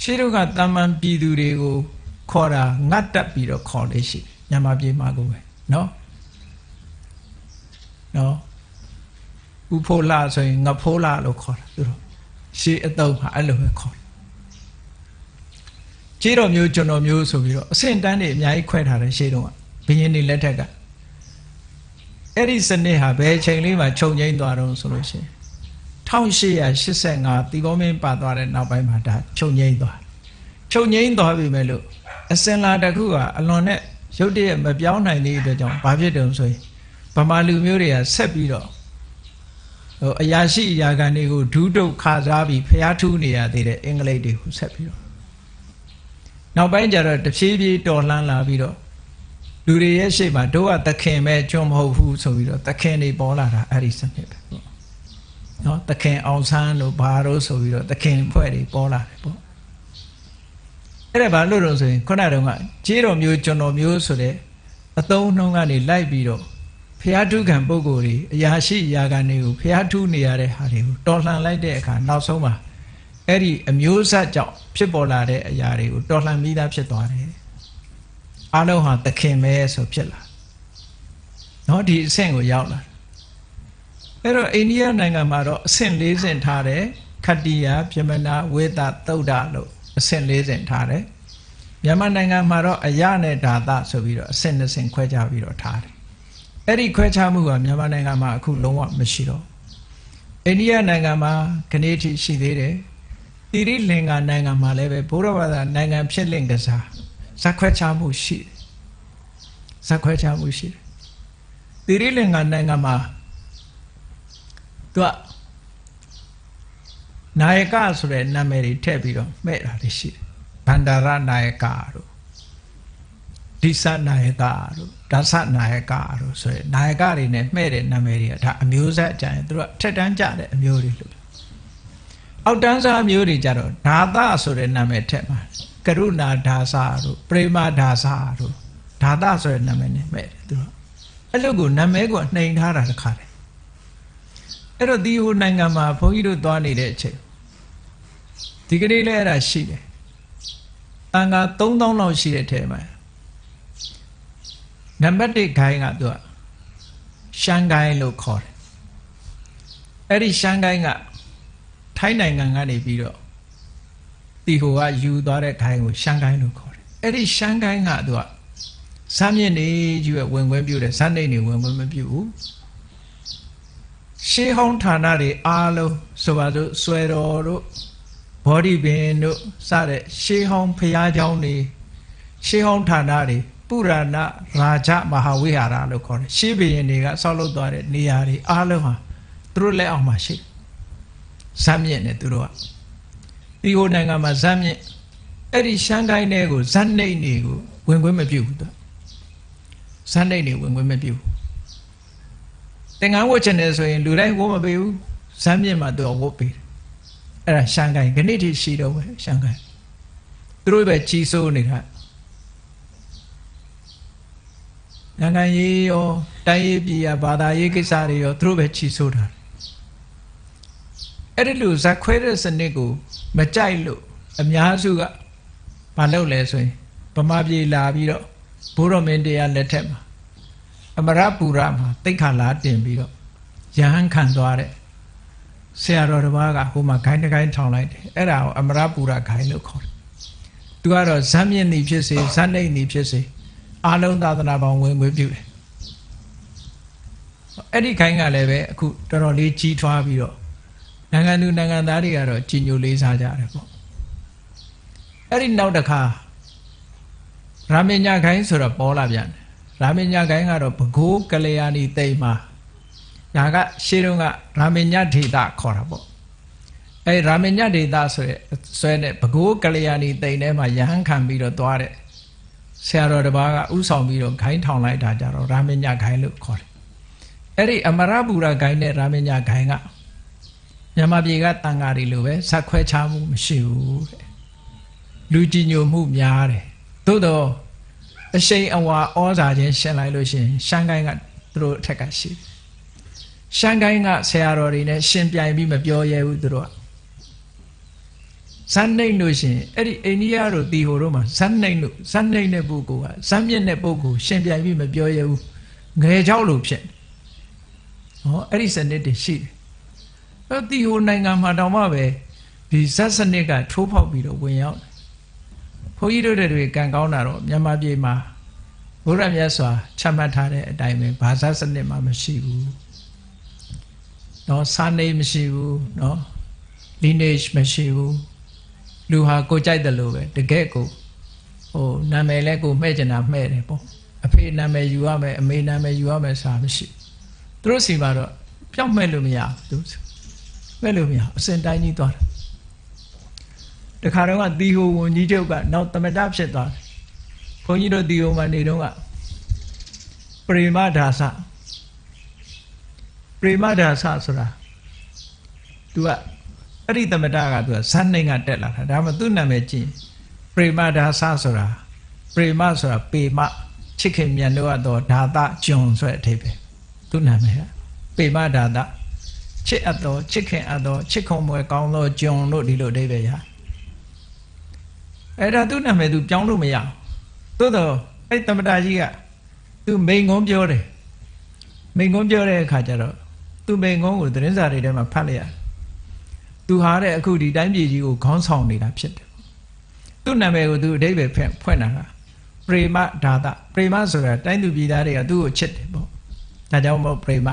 ရှေးတို့ကတာမန်ပြည်သူတွေကိုခေါ်တာငတ်တက်ပြီးတော့ခေါ်လေရှိညမှာပြေးမှာကိုပဲနော်ဥဖိုးလာဆိုရင်ငဖိုးလာလို့ခေါ်တာသူတို့ရှေးအတုံးဟာအဲ့လိုပဲခေါ်တယ်ကြေးတော်မျိုးကျွန်တော်မျိုးဆိုပြီးတော့အဆင့်တန်းတွေအများကြီးခွဲထားတယ်ရှေးတုန်းကဘုရင်တွေလက်ထက်ကအဲ့ဒီစနစ်ဟာဘယ်ချိန်လေးမှာခြုံငိမ့်သွားတော့ဆိုလို့ရှိရင်1885တီဘောမင်းပါသွားတဲ့နောက်ပိုင်းမှာဒါချုပ်ငိမ့်သွားပြီမဲ့လို့အစင်လာတစ်ခုကအလွန်နဲ့ရုတ်တရက်မပြောင်းနိုင်တဲ့အတွက်ကြောင့်ဘာဖြစ်တုံဆိုရင်ဗမာလူမျိုးတွေကဆက်ပြီးတော့အရာရှိအရာခံတွေကိုဒုဒုခါစားပြီးဖျားထူးနေရသေးတဲ့အင်္ဂလိပ်တွေကိုဆက်ပြီးတော့နောက်ပိုင်းကျတော့တဖြည်းဖြည်းတော်လှန်လာပြီးတော့လူတွေရဲ့ရှေ့မှာတို့ကသခင်ပဲကျွန်းမဟုတ်ဘူးဆိုပြီးတော့သခင်တွေပေါ်လာတာအဲ့ဒီစနစ်ပဲပေါ့နော်သခင်အောင်ဆန်းတို့ဘာလို့ဆိုပြီးတော့သခင်ဖွဲ့တွေပေါ်လာတယ်ပေါ့အဲ့ဒါဘာလို့လို့ဆိုရင်ခုနတုန်းကကြေးတော်မျိုးကျွန်တော်မျိုးဆိုတဲ့အသုံးနှုန်းကနေလိုက်ပြီးတော့ဖျားထုခံပုဂ္ဂိုလ်တွေအရာရှိအရာခံတွေကိုဖျားထုနေရတဲ့ဟာတွေကိုတော်လှန်လိုက်တဲ့အခါနောက်ဆုံးမှာအဲ့ဒီအမျိုးအစားကြောင့်ဖြစ်ပေါ်လာတဲ့အရာတွေကိုတော်လှန်ပြီးသားဖြစ်သွားတယ်အားလုံးဟာသခင်ပဲဆိုဖြစ်လာနော်ဒီအဆင့်ကိုရောက်လာအဲ့တော့အိန္ဒိယနိုင်ငံမှာတော့အဆင့်၄ဆင့်ထားတယ်ခတ္တိယဗြဟ္မဏဝေဒသုဒ္ဓလို့အဆင့်၄ဆင့်ထားတယ်မြန်မာနိုင်ငံမှာတော့အယနဲ့ဓာတဆိုပြီးတော့အဆင့်၂ဆင့်ခွဲခြားပြီးတော့ထားတယ်အဲ့ဒီခွဲခြားမှုကမြန်မာနိုင်ငံမှာအခုလုံးဝမရှိတော့အိန္ဒိယနိုင်ငံမှာခဏထိရှိသေးတယ်တိရိလင်္ကာနိုင်ငံမှာလည်းပဲဘုရားဘာသာနိုင်ငံဖြစ်လင့်ကစားဇက်ခွဲခြားမှုရှိတယ်ဇက်ခွဲခြားမှုရှိတယ်တိရိလင်္ကာနိုင်ငံမှာသူကနာယကဆိုတဲ့နာမည်တွေထည့်ပြီးတော့မှဲ့တာတွေရှိတယ်ဗန္ဒာရနာယကတို့ ဒီစနာယကတို့ဒါစနာယကတို့ဆိုရင်နာယကတွေနဲ့မှဲ့တဲ့နာမည်တွေကဒါအမျိုးဆက်အကြရင်သူတို့ထက်တန်းကြတဲ့အမျိုးတွေလို့အောက်တန်းစားအမျိုးတွေကြတော့ဒါသဆိုတဲ့နာမည်ထက်မှာကရုဏာဒါစတို့ပရိမဒါစတို့ဒါသဆိုတဲ့နာမည်နဲ့မှဲ့တယ်သူတို့အဲ့လိုကိုနာမည်ကိုနှိမ်ထားတာတခါတယ်အဲ့တော့ဒီဟိုနိုင်ငံမှာဘုန်းကြီးတို့သွားနေတဲ့အချိန်ဒီကနေ့လည်းအဲ့ဒါရှိတယ်တန်ခါ3000လောက်ရှိတဲ့ထဲမှာနံပါတ်1ခိုင်းကသူကရှန်ကိုင်းလို့ခေါ်တယ်အဲ့ဒီရှန်ကိုင်းကထိုင်းနိုင်ငံကနေပြီးတော့တီဟိုကယူသွားတဲ့ခိုင်းကိုရှန်ကိုင်းလို့ခေါ်တယ်အဲ့ဒီရှန်ကိုင်းကသူကစမ်းမြင့်နေကြီးပဲဝင်ခွင့်ပြုတယ်ဇန်နေနေဝင်ခွင့်မပြုဘူးရှေးဟောင်းဌာနတွေအားလုံးဆိုပါစို့ဆွဲတော်တို့ဘောဓိပင်တို့စတဲ့ရှေးဟောင်းဖျားเจ้าတွေရှေးဟောင်းဌာနတွေပုရဏရာဇမဟာဝိဟာရလို့ခေါ်တယ်ရှေးဘုရင်တွေကဆောက်လုပ်သွားတဲ့နေရာတွေအားလုံးဟာသူတို့လက်အောက်မှာရှိဇမ်းမြင့်နဲ့သူတို့ကဒီဟိုနိုင်ငံမှာဇမ်းမြင့်အဲ့ဒီရှမ်းကိုင်းတွေကိုဇက်နှိမ့်တွေကိုဝင်ခွင့်မပြုဘူးသူဇက်နှိမ့်တွေဝင်ခွင့်မပြုဘူးသင်္ကန်းဝတ်ချင်တယ်ဆိုရင်လူတိုင်းဝတ်မပေးဘူးဇမ်းမြင့်မှာသူကဝတ်ပေးတယ်အဲ့ဒါရှမ်းကိုင်းခဏတိရှိတော့ပဲရှမ်းကိုင်းသူတို့ပဲကြီးစိုးနေတာနိုင်ငံရေးရောတိုင်းရေးပြည်ရဘာသာရေးကိစ္စတွေရောသူတို့ပဲချီဆိုးတာအဲ့ဒီလိုဇက်ခွဲတဲ့စနစ်ကိုမကြိုက်လို့အများစုကမလုပ်လဲဆိုရင်ဗမာပြည်လာပြီးတော့ဘိုးတော်မင်းတရားလက်ထက်မှာအမရပူရမှာတိတ်ခါလာတင်ပြီးတော့ယဟန်ခံသွားတဲ့ဆရာတော်တစ်ပါးကဟိုမှာခိုင်းတစ်ခိုင်းထောင်လိုက်တယ်အဲ့ဒါကိုအမရပူရခိုင်းလို့ခေါ်တယ်သူကတော့ဇမ်းမြင့်နေဖြစ်စေဇက်နှိမ့်နေဖြစ်စေအားလုံးသာသနာပေါင်းဝင်ခွင့်ပြုတယ်အဲ့ဒီခိုင်းကလည်းပဲအခုတော်တော်လေးကြီးထွားပြီးတော့နိုင်ငံသူနိုင်ငံသားတွေကတော့ကြီးညိုလေးစားကြတယ်ပေါ့အဲ့ဒီနောက်တစ်ခါရာမညခိုင်းဆိုတော့ပေါ်လာပြန်တယ်ရာမညခိုင်းကတော့ဘဂိုးကလျာဏီတိမ်မှာဒါကရှေးတုန်းကရာမညဒေတာခေါ်တာပေါ့အဲ့ရာမညဒေတာဆိုရဲဆွဲတဲ့ဘဂိုးကလျာဏီတိမ်ထဲမှာယဟန်ခံပြီးတော့သွားတဲ့ဆရာတော်တစ်ပါးကဥဆောင်ပြီးတော့ခိုင်းထောင်လိုက်တာကြတော့ရာမညခိုင်းလို့ခေါ်တယ်အဲ့ဒီအမရပူရခိုင်းတဲ့ရာမညခိုင်းကမြန်မာပြည်ကတန်ဃာတွေလိုပဲဇက်ခွဲခြားမှုမရှိဘူးတဲ့လူကြည်ညိုမှုများတယ်သို့တော့အရှိန်အဝါဩဇာချင်းရှင်းလိုက်လို့ရှိရင်ရှမ်းကိုင်းကသူတို့အထက်ကရှိတယ်ရှမ်းကိုင်းကဆရာတော်တွေနဲ့ရှင်းပြိုင်ပြီးမပြောရဲဘူးသူတို့ကဇန်နှိမ့်လို့ရှိရင်အဲ့ဒီအိန္ဒိယတို့တီဟိုတို့မှာဇန်နှိမ့်လို့ဇန်နှိမ့်တဲ့ပုဂ္ဂိုလ်ကဇန်မြင့်တဲ့ပုဂ္ဂိုလ်ရှင်းပြိုင်ပြီးမပြောရဲဘူးငယ်เจ้าလို့ဖြစ်ဟောအဲ့ဒီစနစ်တွေရှိတယ်အဲ့တီဟိုနိုင်ငံမှာတောင်မှပဲဒီဇက်စနစ်ကထိုးဖောက်ပြီးတော့ဝင်ရောက်ဘုန်းကြီးတို့တွေကံကောင်းတာတော့မြန်မာပြည်မှာဘုရားမြတ်စွာချမှတ်ထားတဲ့အတိုင်းပဲဘာသာစနစ်မှမရှိဘူးเนาะစာနေမရှိဘူးเนาะ lineage မရှိဘူးလူဟာကိုကြိုက်တယ်လို့ပဲတကယ်ကိုဟိုနာမည်လဲကိုမှဲ့ကျင်တာမှဲ့တယ်ပေါ့အဖေနာမည်ယူရမယ်အမေနာမည်ယူရမယ်ဆိုတာမရှိသူတို့စီမှာတော့ပြောင်းမဲ့လို့မရဘူးသူမဲ့လို့မရအစင်တိုင်းကြီးသွားတယ်တခါတော့ကတီဟိုဝန်ကြီးချုပ်ကနောက်သမတဖြစ်သွားတယ်ဘုန်းကြီးတို့တီဟိုမှာနေတော့ကပရိမဒါစဆိုတာသူကအဲ့ဒီသမတကသူကဇန်နှိမ့်ကတက်လာတာဒါမှသူ့နာမည်ကြည့်ပရိမဒါစဆိုတာပရိမဆိုတာပေမချစ်ခင်မြတ်လို့တော့ဒါသကျွန်ဆိုတဲ့အဓိပ္ပာယ်သူ့နာမည်ကပေမဒါသချစ်အပ်သောချစ်ခင်အပ်သောချစ်ခုံမွယ်ကောင်းသောကျွန်လို့ဒီလိုအဓိပ္ပာယ်ရအဲ့ဒါသူ့နာမည်သူပြောင်းလို့မရဘူးသို့တော့အဲ့သမတာကြီးကသူမိန်ကုန်းပြောတယ်မိန်ကုန်းပြောတဲ့အခါကျတော့သူမိန်ကုန်းကိုသတင်းစာတွေထဲမှာဖတ်လိုက်ရသူဟာတဲ့အခုဒီတိုင်းပြည်ကြီးကိုခေါင်းဆောင်နေတာဖြစ်တယ်သူ့နာမည်ကိုသူအဓိပ္ပာယ်ဖွင့်တာကပရိမဒါသပရိမဆိုတာတိုင်းသူပြည်သားတွေကသူ့ကိုချစ်တယ်ပေါ့ဒါကြောင့်မို့ပရိမ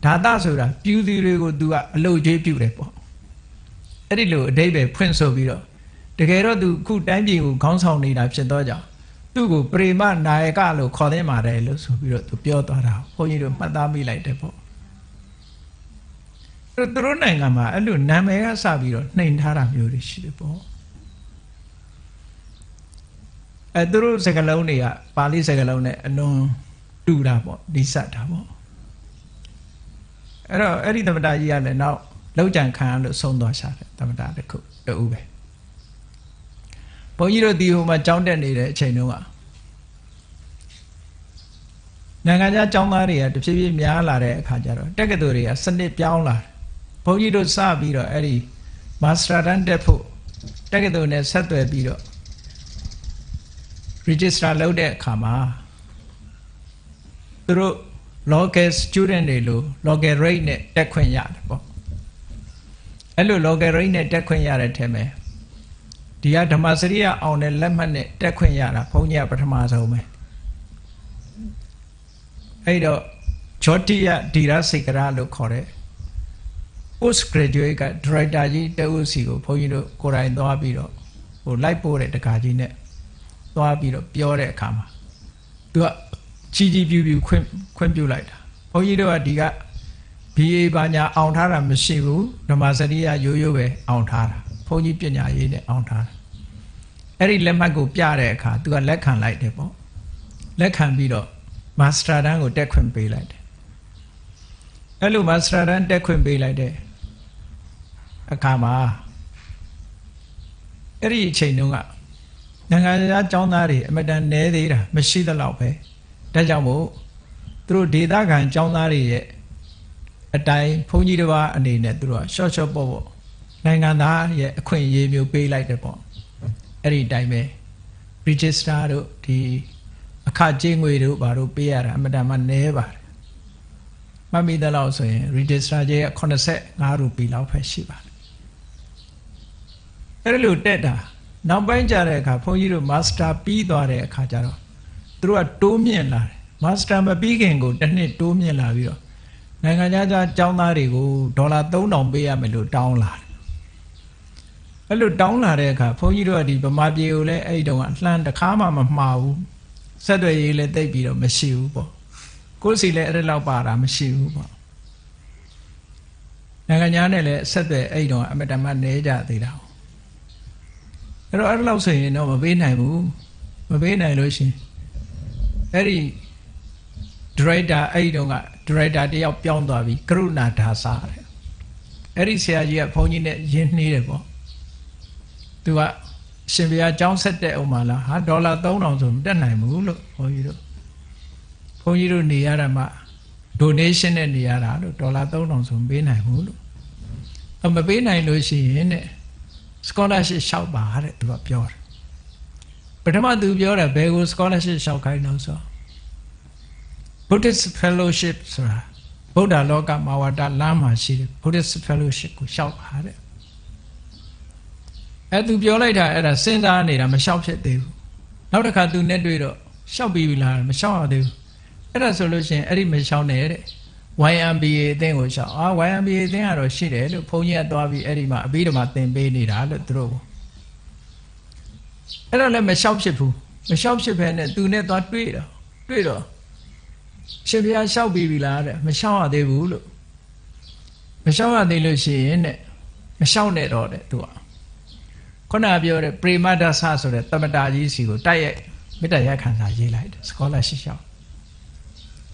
ဒါသဆိုတာပြူသူတွေကိုသူကအလုပ်ကျွေးပြုတယ်ပေါ့အဲ့ဒီလိုအဓိပ္ပာယ်ဖွင့်ဆိုပြီးတော့တကယ်တော့သူခုတိုင်းပြည်ကိုခေါင်းဆောင်နေတာဖြစ်တော့ကြောင့်သူ့ကိုပရိမနာယကလို့ခေါ်သင့်ပါတယ်လို့ဆိုပြီးတော့သူပြောသွားတာဘုန်းကြီးတို့မှတ်သားမိလိုက်တယ်ပေါ့သူတို့နိုင်ငံမှာအဲ့လိုနာမည်ကစပြီးတော့နှိမ်ထားတာမျိုးတွေရှိတယ်ပေါ့ သူတို့စကားလုံးတွေကပါဠိစကားလုံးနဲ့အလွန်တူတာပေါ့ဒီစတာပေါ့အဲ့တော့အဲ့ဒီသမတာကြီးကလည်းနောက်လောက်ကြံခံရလို့ဆုံးသွားရှာတယ်သမတာတစ်ခုတူပဲဘုန်းကြီးတို့ဒီဟိုမှာကြောင်းတက်နေတဲ့အချိန်တုန်းကနိုင်ငံခြားကျောင်းသားတွေကတဖြည်းဖြည်းများလာတဲ့အခါကျတော့တက္ကသိုလ်တွေကစနစ်ပြောင်းလာတယ်ဘုန်းကြီးတို့စပြီးတော့အဲ့ဒီမာစတာတန်းတက်ဖို့တက္ကသိုလ်နဲ့ဆက်သွယ်ပြီးတော့ register လုပ်တဲ့အခါမှာသူတို့ local student တွေလို့ local rate နဲ့တက်ခွင့်ရတယ်ပေါ့အဲ့လို local rate နဲ့တက်ခွင့်ရတဲ့ထဲမှာဒီကဓမ္မစရိယအောင်တဲ့လက်မှတ်နဲ့တက်ခွင့်ရတာဘုန်းကြီးကပထမဆုံးပဲအဲ့တော့ဂျောတိယဒီရစိကရလို့ခေါ်တဲ့ post graduate က director ကြီးတဦးစီကိုဘုန်းကြီးတို့ကိုယ်တိုင်သွားပြီးတော့ဟိုလိုက်ပို့တဲ့တကာကြီးနဲ့သွားပြီးတော့ပြောတဲ့အခါမှာသူကကြီးပြူခွင့်ပြုလိုက်တာဘုန်းကြီးတို့ကဒီက BA ဘာညာအောင်ထားတာမရှိဘူးဓမ္မစရိယရိုးရိုးပဲအောင်ထားတာဘုန်းကြီးပညာရေးနဲ့အောင်ထားတာအဲ့ဒီလက်မှတ်ကိုပြတဲ့အခါသူကလက်ခံလိုက်တယ်ပေါ့လက်ခံပြီးတော့မာစတာတန်းကိုတက်ခွင့်ပေးလိုက်တယ်အဲ့လိုမာစတာတန်းတက်ခွင့်ပေးလိုက်တဲ့အခါမှာအဲ့ဒီအချိန်တုန်းကနိုင်ငံသားကျောင်းသားတွေအမတန်နည်းသေးတာမရှိသလောက်ပဲဒါကြောင့်မို့သူတို့ဒေသခံကျောင်းသားတွေရဲ့အတိုင်းဘုန်းကြီးတစ်ပါးအနေနဲ့သူတို့ကရှော့ပေါ့နိုင်ငံသားရဲ့အခွင့်အရေးမျိုးပေးလိုက်တယ်ပေါ့အဲ့ဒီအတိုင်းပဲ register တို့ဒီအခကြေးငွေတို့ဘာတို့ပေးရတာအမတန်မှနည်းပါတယ်မှတ်မိသလောက်ဆိုရင် register ကြေး85ရူပီလောက်ပဲရှိပါတယ်အဲ့လိုတက်တာနောက်ပိုင်းကျတဲ့အခါဘုန်းကြီးတို့ master ပြီးသွားတဲ့အခါကျတော့သူတို့ကတိုးမြင့်လာတယ် master မပြီးခင်ကိုတစ်နှစ်တိုးမြင့်လာပြီးတော့နိုင်ငံခြားကျောင်းသားတွေကိုဒေါ်လာ3000ပေးရမယ်လို့တောင်းလာတယ်အဲ့လိုတောင်းလာတဲ့အခါဘုန်းကြီးတို့ကဒီဗမာပြည်ကိုလည်းအဲ့ဒီတုန်းကလှမ်းတစ်ခါမှမမှားဘူးဆက်သွယ်ရေးလည်းတိတ်ပြီးတော့မရှိဘူးပေါ့ကိုယ်စီလည်းအဲ့ဒါလောက်ပါတာမရှိဘူးပေါ့နိုင်ငံခြားနဲ့လည်းဆက်သွယ်အဲ့ဒီတုန်းကအမတန်မှနေကြသေးတာအဲ့တော့အဲ့ဒါလောက်ဆိုရင်တော့မပေးနိုင်ဘူးမပေးနိုင်လို့ရှင်အဲ့ဒီ director အဲ့ဒီတုန်းက director တယောက်ပြောင်းသွားပြီကရုဏာဒါစာတဲ့အဲ့ဒီဆရာကြီးကဘုန်းကြီးနဲ့ရင်းနှီးတယ်ပေါ့သူကရှင်ဘုရားကျောင်းဆက်တဲ့ဥမာလားဟာဒေါ်လာ3000ဆိုမတက်နိုင်ဘူးလို့ဘုန်းကြီးတို့နေရတာမှ donation နဲ့နေရတာလို့ဒေါ်လာ3000ဆိုမပေးနိုင်ဘူးလို့မပေးနိုင်လို့ရှိရင်တဲ့ scholarship လျှောက်ပါတဲ့သူကပြောတယ်ပထမသူပြောတယ်ဘယ်ကို scholarship လျှောက်ခိုင်းတော့ဆို Buddhist fellowship ဆိုတာဗုဒ္ဓလောကမှာဝါဒလမ်းမှာရှိတယ် Buddhist fellowship ကိုလျှောက်ပါတဲ့အဲ့သူပြောလိုက်တာအဲ့ဒါစဉ်းစားနေတာမလျှောက်ဖြစ်သေးဘူးနောက်တစ်ခါသူနဲ့တွေ့တော့လျှောက်ပြီးပြီလားမလျှောက်ရသေးဘူးအဲ့ဒါဆိုလို့ရှိရင်အဲ့ဒီမလျှောက်နဲ့တဲ့ YMBA အသင်းကိုလျှောက်YMBA အသင်းကတော့ရှိတယ်လို့ဘုန်းကြီးကသွားပြီးအဲ့ဒီမှာအပြီးတော့မှသင်ပေးနေတာလို့သူတို့အဲ့တော့လည်းမလျှောက်ဖြစ်ဘူးမလျှောက်ဖြစ်ဘဲနဲ့သူနဲ့သွားတွေ့တော့ရှင်ဘုရားလျှောက်ပြီးပြီလားတဲ့မလျှောက်ရသေးဘူးလို့မလျှောက်ရသေးလို့ရှိရင်တဲ့မလျှောက်နဲ့တော့တဲ့သူကခုနပြောတဲ့ပရိမတ္တဆဆိုတဲ့သမတာကြီးစီကိုတိုက်ရိုက်မေတ္တာရခံစာရေးလိုက်တယ် scholarship လျှောက်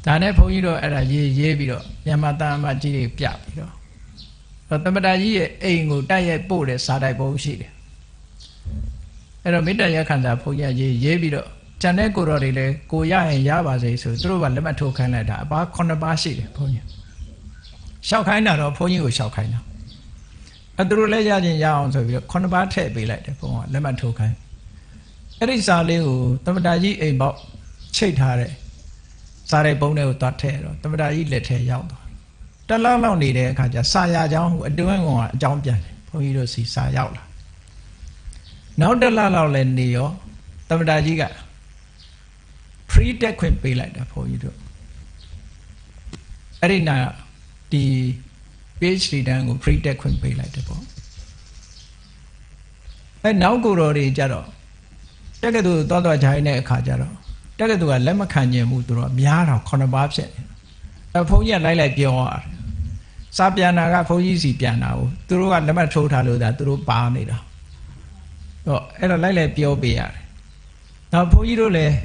ဒါနဲ့ဘုန်းကြီးတို့အဲ့ဒါရေးပြီးတော့မြန်မာတန်အမကြီးတွေပြပြီးတော့သမတာကြီးရဲ့အိမ်ကိုတိုက်ရိုက်ပို့တဲ့စာတိုက်ပုံရှိတယ်အဲ့တော့မေတ္တာရခံစာဘုန်းကြီးရေးပြီးတော့ကျန်တဲ့ကိုတော်တွေလည်းကိုရရင်ရပါစေဆိုသူတို့ကလက်မှတ်ထိုးခိုင်းလိုက်တာအပါ9ပါးရှိတယ်ဘုန်းကြီးလျှောက်ခိုင်းတာတော့ဘုန်းကြီးကိုလျှောက်ခိုင်းတာအဲ့သူတို့လည်းရခြင်းရအောင်ဆိုပြီးတော့9ပါးထည့်ပေးလိုက်တယ်ဘုန်းကလက်မှတ်ထိုးခိုင်းအဲ့ဒီစာလေးကိုသမတာကြီးအိမ်ပေါက်ချိတ်ထားတဲ့စာရိုက်ပုံးတွေကိုသွားထည့်တော့သမတာကြီးလက်ထဲရောက်သွားတလောက်လောက်နေတဲ့အခါကျစာရအကြောင်းအတွင်းကောင်ကအကြောင်းပြန်တယ်ဘုန်းကြီးတို့စီစာရောက်လာနောက်တလောက်လောက်လည်းနေရောသမတာကြီးက free တက်ခွင့်ပေးလိုက်တာဘုန်းကြီးတို့အဲ့ဒီနာဒီ PhD တန်းကို free တက်ခွင့်ပေးလိုက်တယ်ပေါ့အဲ့နောက်ကိုတော်တွေကြတော့တက္ကသိုလ်သွားကြိုင်းတဲ့အခါကျတော့တက္ကသိုလ်ကလက်မခံခြင်းမှုသူတို့များတော့9ပါးဖြစ်တယ်အဲ့ဘုန်းကြီးကလိုက်ပြောရတယ်စာပြန်တာကဘုန်းကြီးစီပြန်တာကိုသူတို့ကလက်မှတ်ထိုးထားလို့ဒါသူတို့ပါနေတာအဲ့တော့လိုက်ပြောပေးရတယ် နောက်ဘုန်းကြီးတို့လည်း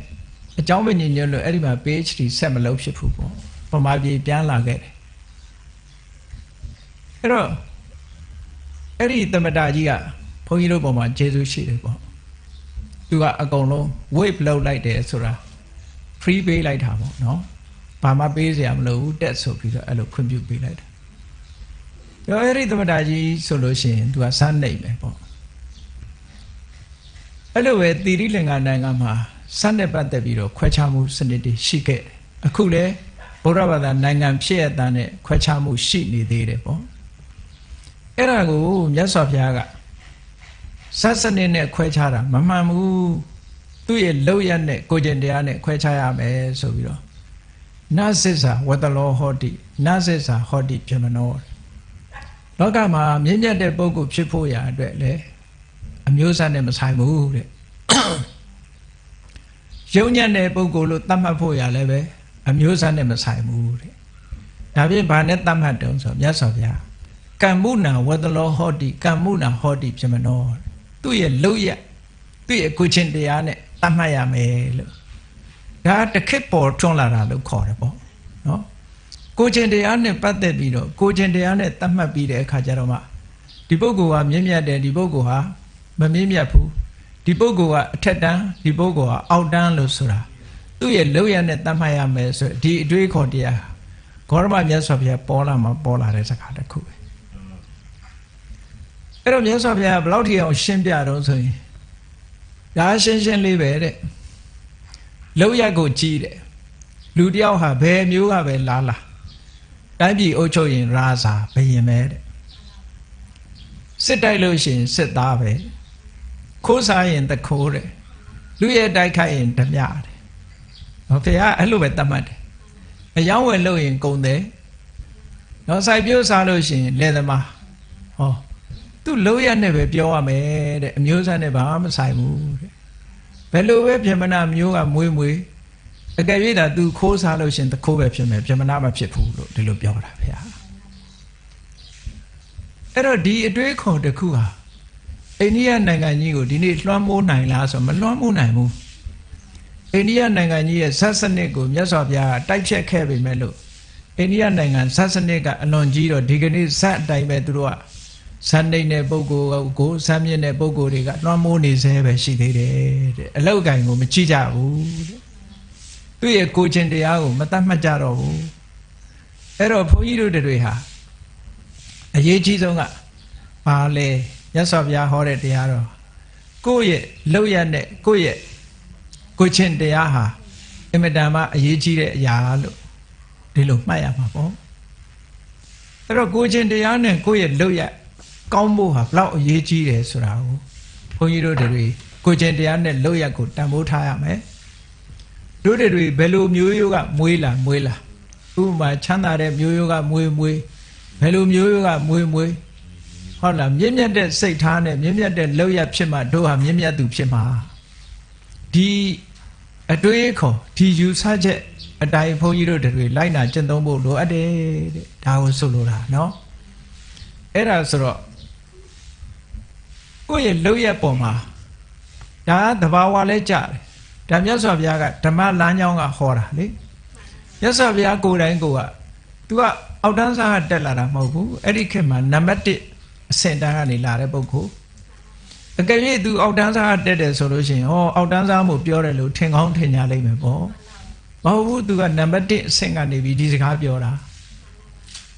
အကြောင်းမညင်ညွတ်လို့အဲ့ဒီမှာ PhD ဆက်မလုပ်ဖြစ်ဘူးပေါ့ဗမာပြည်ပြန်လာခဲ့တယ်အဲ့တော့အဲ့ဒီသမတာကြီးကဘုန်းကြီးတို့ပေါ်မှာကျေးဇူးရှိတယ်ပေါ့သူကအကုန်လုံး wave လုပ်လိုက်တယ်ဆိုတာ free ပေးလိုက်တာပေါ့နော်ဘာမှပေးစရာမလိုဘူးတက်ဆိုပြီးတော့အဲ့လိုခွင့်ပြုပေးလိုက်တာကျော်အဲ့ဒီသမတာကြီးဆိုလို့ရှိရင်သူကစနှိမ့်မယ်ပေါ့အဲ့လိုပဲသီရိလင်္ကာနိုင်ငံမှာစနဲ့ပတ်သက်ပြီးတော့ခွဲခြားမှုစနစ်တွေရှိခဲ့တယ်အခုလဲဗုဒ္ဓဘာသာနိုင်ငံဖြစ်ရတဲ့နဲ့ခွဲခြားမှုရှိနေသေးတယ်ပေါ့အဲ့ဒါကိုမြတ်စွာဘုရားကစနစ်နဲ့ခွဲခြားတာမမှန်ဘူးသူ့ရဲ့လောက်ရနဲ့ကိုကျင်တရားနဲ့ခွဲခြားရမယ်ဆိုပြီးတော့နသစ္စာဝတ္တလောဟောတိနသစ္စာဟောတိပြမနောလောကမှာမြင့်မြတ်တဲ့ပုဂ္ဂိုလ်ဖြစ်ဖို့ရာအတွက်လေအမျိုးအစားနဲ့မဆိုင်ဘူးတဲ့ယုံညံ့တဲ့ပုဂ္ဂိုလ်လို့သတ်မှတ်ဖို့ရလည်းပဲအမျိုးအစားနဲ့မဆိုင်ဘူးတဲ့ဒါဖြင့်ဘာနဲ့သတ်မှတ်တုံးဆိုမြတ်စွာဘုရားကမ္မုနာဝတ္တလောဟောတိကမ္မုနာဟောတိပြမနောသူ့ရဲ့လောက်ရသူ့ရဲ့ကိုချင်းတရားနဲ့သတ်မှတ်ရမယ်လို့ဒါတခက်ပေါ်ထွန်းလာတာလို့ခေါ်တယ်ပေါ့နော်ကိုချင်းတရားနဲ့ပတ်သက်ပြီးတော့ကိုချင်းတရားနဲ့သတ်မှတ်ပြီးတဲ့အခါကျတော့မှဒီပုဂ္ဂိုလ်ဟာမြင့်မြတ်တယ်ဒီပုဂ္ဂိုလ်ဟာမမြင့်မြတ်ဘူးဒီပုဂ္ဂိုလ်ကအထက်တန်းဒီပုဂ္ဂိုလ်ကအောက်တန်းလို့ဆိုတာသူ့ရဲ့လောက်ရနဲ့တတ်မှတ်ရမယ်ဆိုဒီအတွေးခေါ်တရားဂေါရမမြတ်စွာဘုရားပေါ်လာမှာပေါ်လာတဲ့စကားတစ်ခုပဲအဲ့တော့မြတ်စွာဘုရားဘယ်လောက်ထိအောင်ရှင်းပြတော့ဆိုရင်ဒါရှင်းရှင်းလေးပဲတဲ့လောက်ရကိုကြည့်တယ်လူတယောက်ဟာဘယ်မျိုးကပဲလာတိုင်းပြည်အုပ်ချုပ်ရင်ရာဇာဘယင်ပဲတဲ့စစ်တိုက်လို့ရှိရင်စစ်သားပဲခိုးစားရင်တခိုးတယ်လူရဲ့တိုက်ခိုက်ရင်ဓမြတယ်ဘုရားအဲ့လိုပဲတတ်မှတ်တယ်အယောင်းဝယ်လို့ရင်ကုန်တယ်တော့စိုက်ပြိုးစားလို့ရှိရင်လယ်သမားဟောသူလုံးရနဲ့ပဲပြောရမယ်တဲ့အမျိုးသားနဲ့ဘာမှမဆိုင်ဘူးတဲ့ဘယ်လိုပဲပြမနာမျိုးကမွေးမွေးအကယ်၍သာသူခိုးစားလို့ရှိရင်တခိုးပဲဖြစ်မယ်ပြမနာမဖြစ်ဘူးလို့ဒီလိုပြောတာဗျာအဲ့တော့ဒီအတွေးခေါ်တစ်ခုဟာအိန္ဒိယနိုင်ငံကြီးကိုဒီနေ့လွှမ်းမိုးနိုင်လားဆိုမလွှမ်းမိုးနိုင်ဘူးအိန္ဒိယနိုင်ငံကြီးရဲ့ဇတ်စနစ်ကိုမြတ်စွာဘုရားတိုက်ဖြတ်ခဲ့ပေမဲ့လို့အိန္ဒိယနိုင်ငံဇတ်စနစ်ကအလွန်ကြီးတော့ဒီကနေ့ဇတ်အတိုင်းပဲသူတို့ကဇန်နေတဲ့ပုဂ္ဂိုလ်ကိုဇန်မြင့်တဲ့ပုဂ္ဂိုလ်တွေကလွှမ်းမိုးနေသေးပဲရှိသေးတယ်တဲ့အလောက်ကင်ကိုမကြည့်ကြဘူးတဲ့သူ့ရဲ့ကိုယ်ချင်းတရားကိုမတတ်မှတ်ကြတော့ဘူးအဲ့တော့ဘုန်းကြီးတို့တွေဟာအရေးကြီးဆုံးကဘာလဲမြတ်စွာဘုရားဟောတဲ့တရားတော်ကိုယ့်ရဲ့လောက်ရနဲ့ကိုယ့်ရဲ့ကိုချင်းတရားဟာအင်မတန်မှအရေးကြီးတဲ့အရာလို့ဒီလိုမှတ်ရမှာပေါ့အဲ့တော့ကိုချင်းတရားနဲ့ကိုယ့်ရဲ့လောက်ရကောင်းဖို့ဟာဘလောက်အရေးကြီးတယ်ဆိုတာကိုဘုန်းကြီးတို့တွေကိုချင်းတရားနဲ့လောက်ရကိုတန်ဖိုးထားရမယ်တို့တွေဘယ်လိုမျိုးရိုးကမွေးလာဥပမာချမ်းသာတဲ့မျိုးရိုးကမွေးဘယ်လိုမျိုးရိုးကမွေးဟုတ်လားမြင့်မြတ်တဲ့စိတ်ထားနဲ့မြင့်မြတ်တဲ့လောက်ရဖြစ်မှတို့ဟာမြင့်မြတ်သူဖြစ်မှာဒီအတွေးခေါ်ဒီယူဆချက်အတိုင်းဘုန်းကြီးတို့တွေလိုက်နာကျင့်သုံးဖို့လိုအပ်တယ်တဲ့ဒါကိုဆိုလိုတာနော်အဲ့ဒါဆိုတော့ကိုယ့်ရဲ့လောက်ရပုံမှာဒါသဘာဝလဲကြတယ်ဒါမြတ်စွာဘုရားကဓမ္မလမ်းကြောင်းကဟောတာလေမြတ်စွာဘုရားကိုယ်တိုင်ကိုက तू ကအောက်တန်းစားကတက်လာတာမဟုတ်ဘူးအဲ့ဒီခေတ်မှာနံပါတ်1အဆင့်တန်းကနေလာတဲ့ပုဂ္ဂိုလ်အကယ်၍ तू အောက်တန်းစားကတက်တယ်ဆိုလို့ရှိရင်ဟောအောက်တန်းစားမှုပြောတယ်လို့ထင်ကောင်းထင်ကြလိမ့်မယ်ပေါ့မဟုတ်ဘူး तू ကနံပါတ်1အဆင့်ကနေပြီးဒီစကားပြောတာ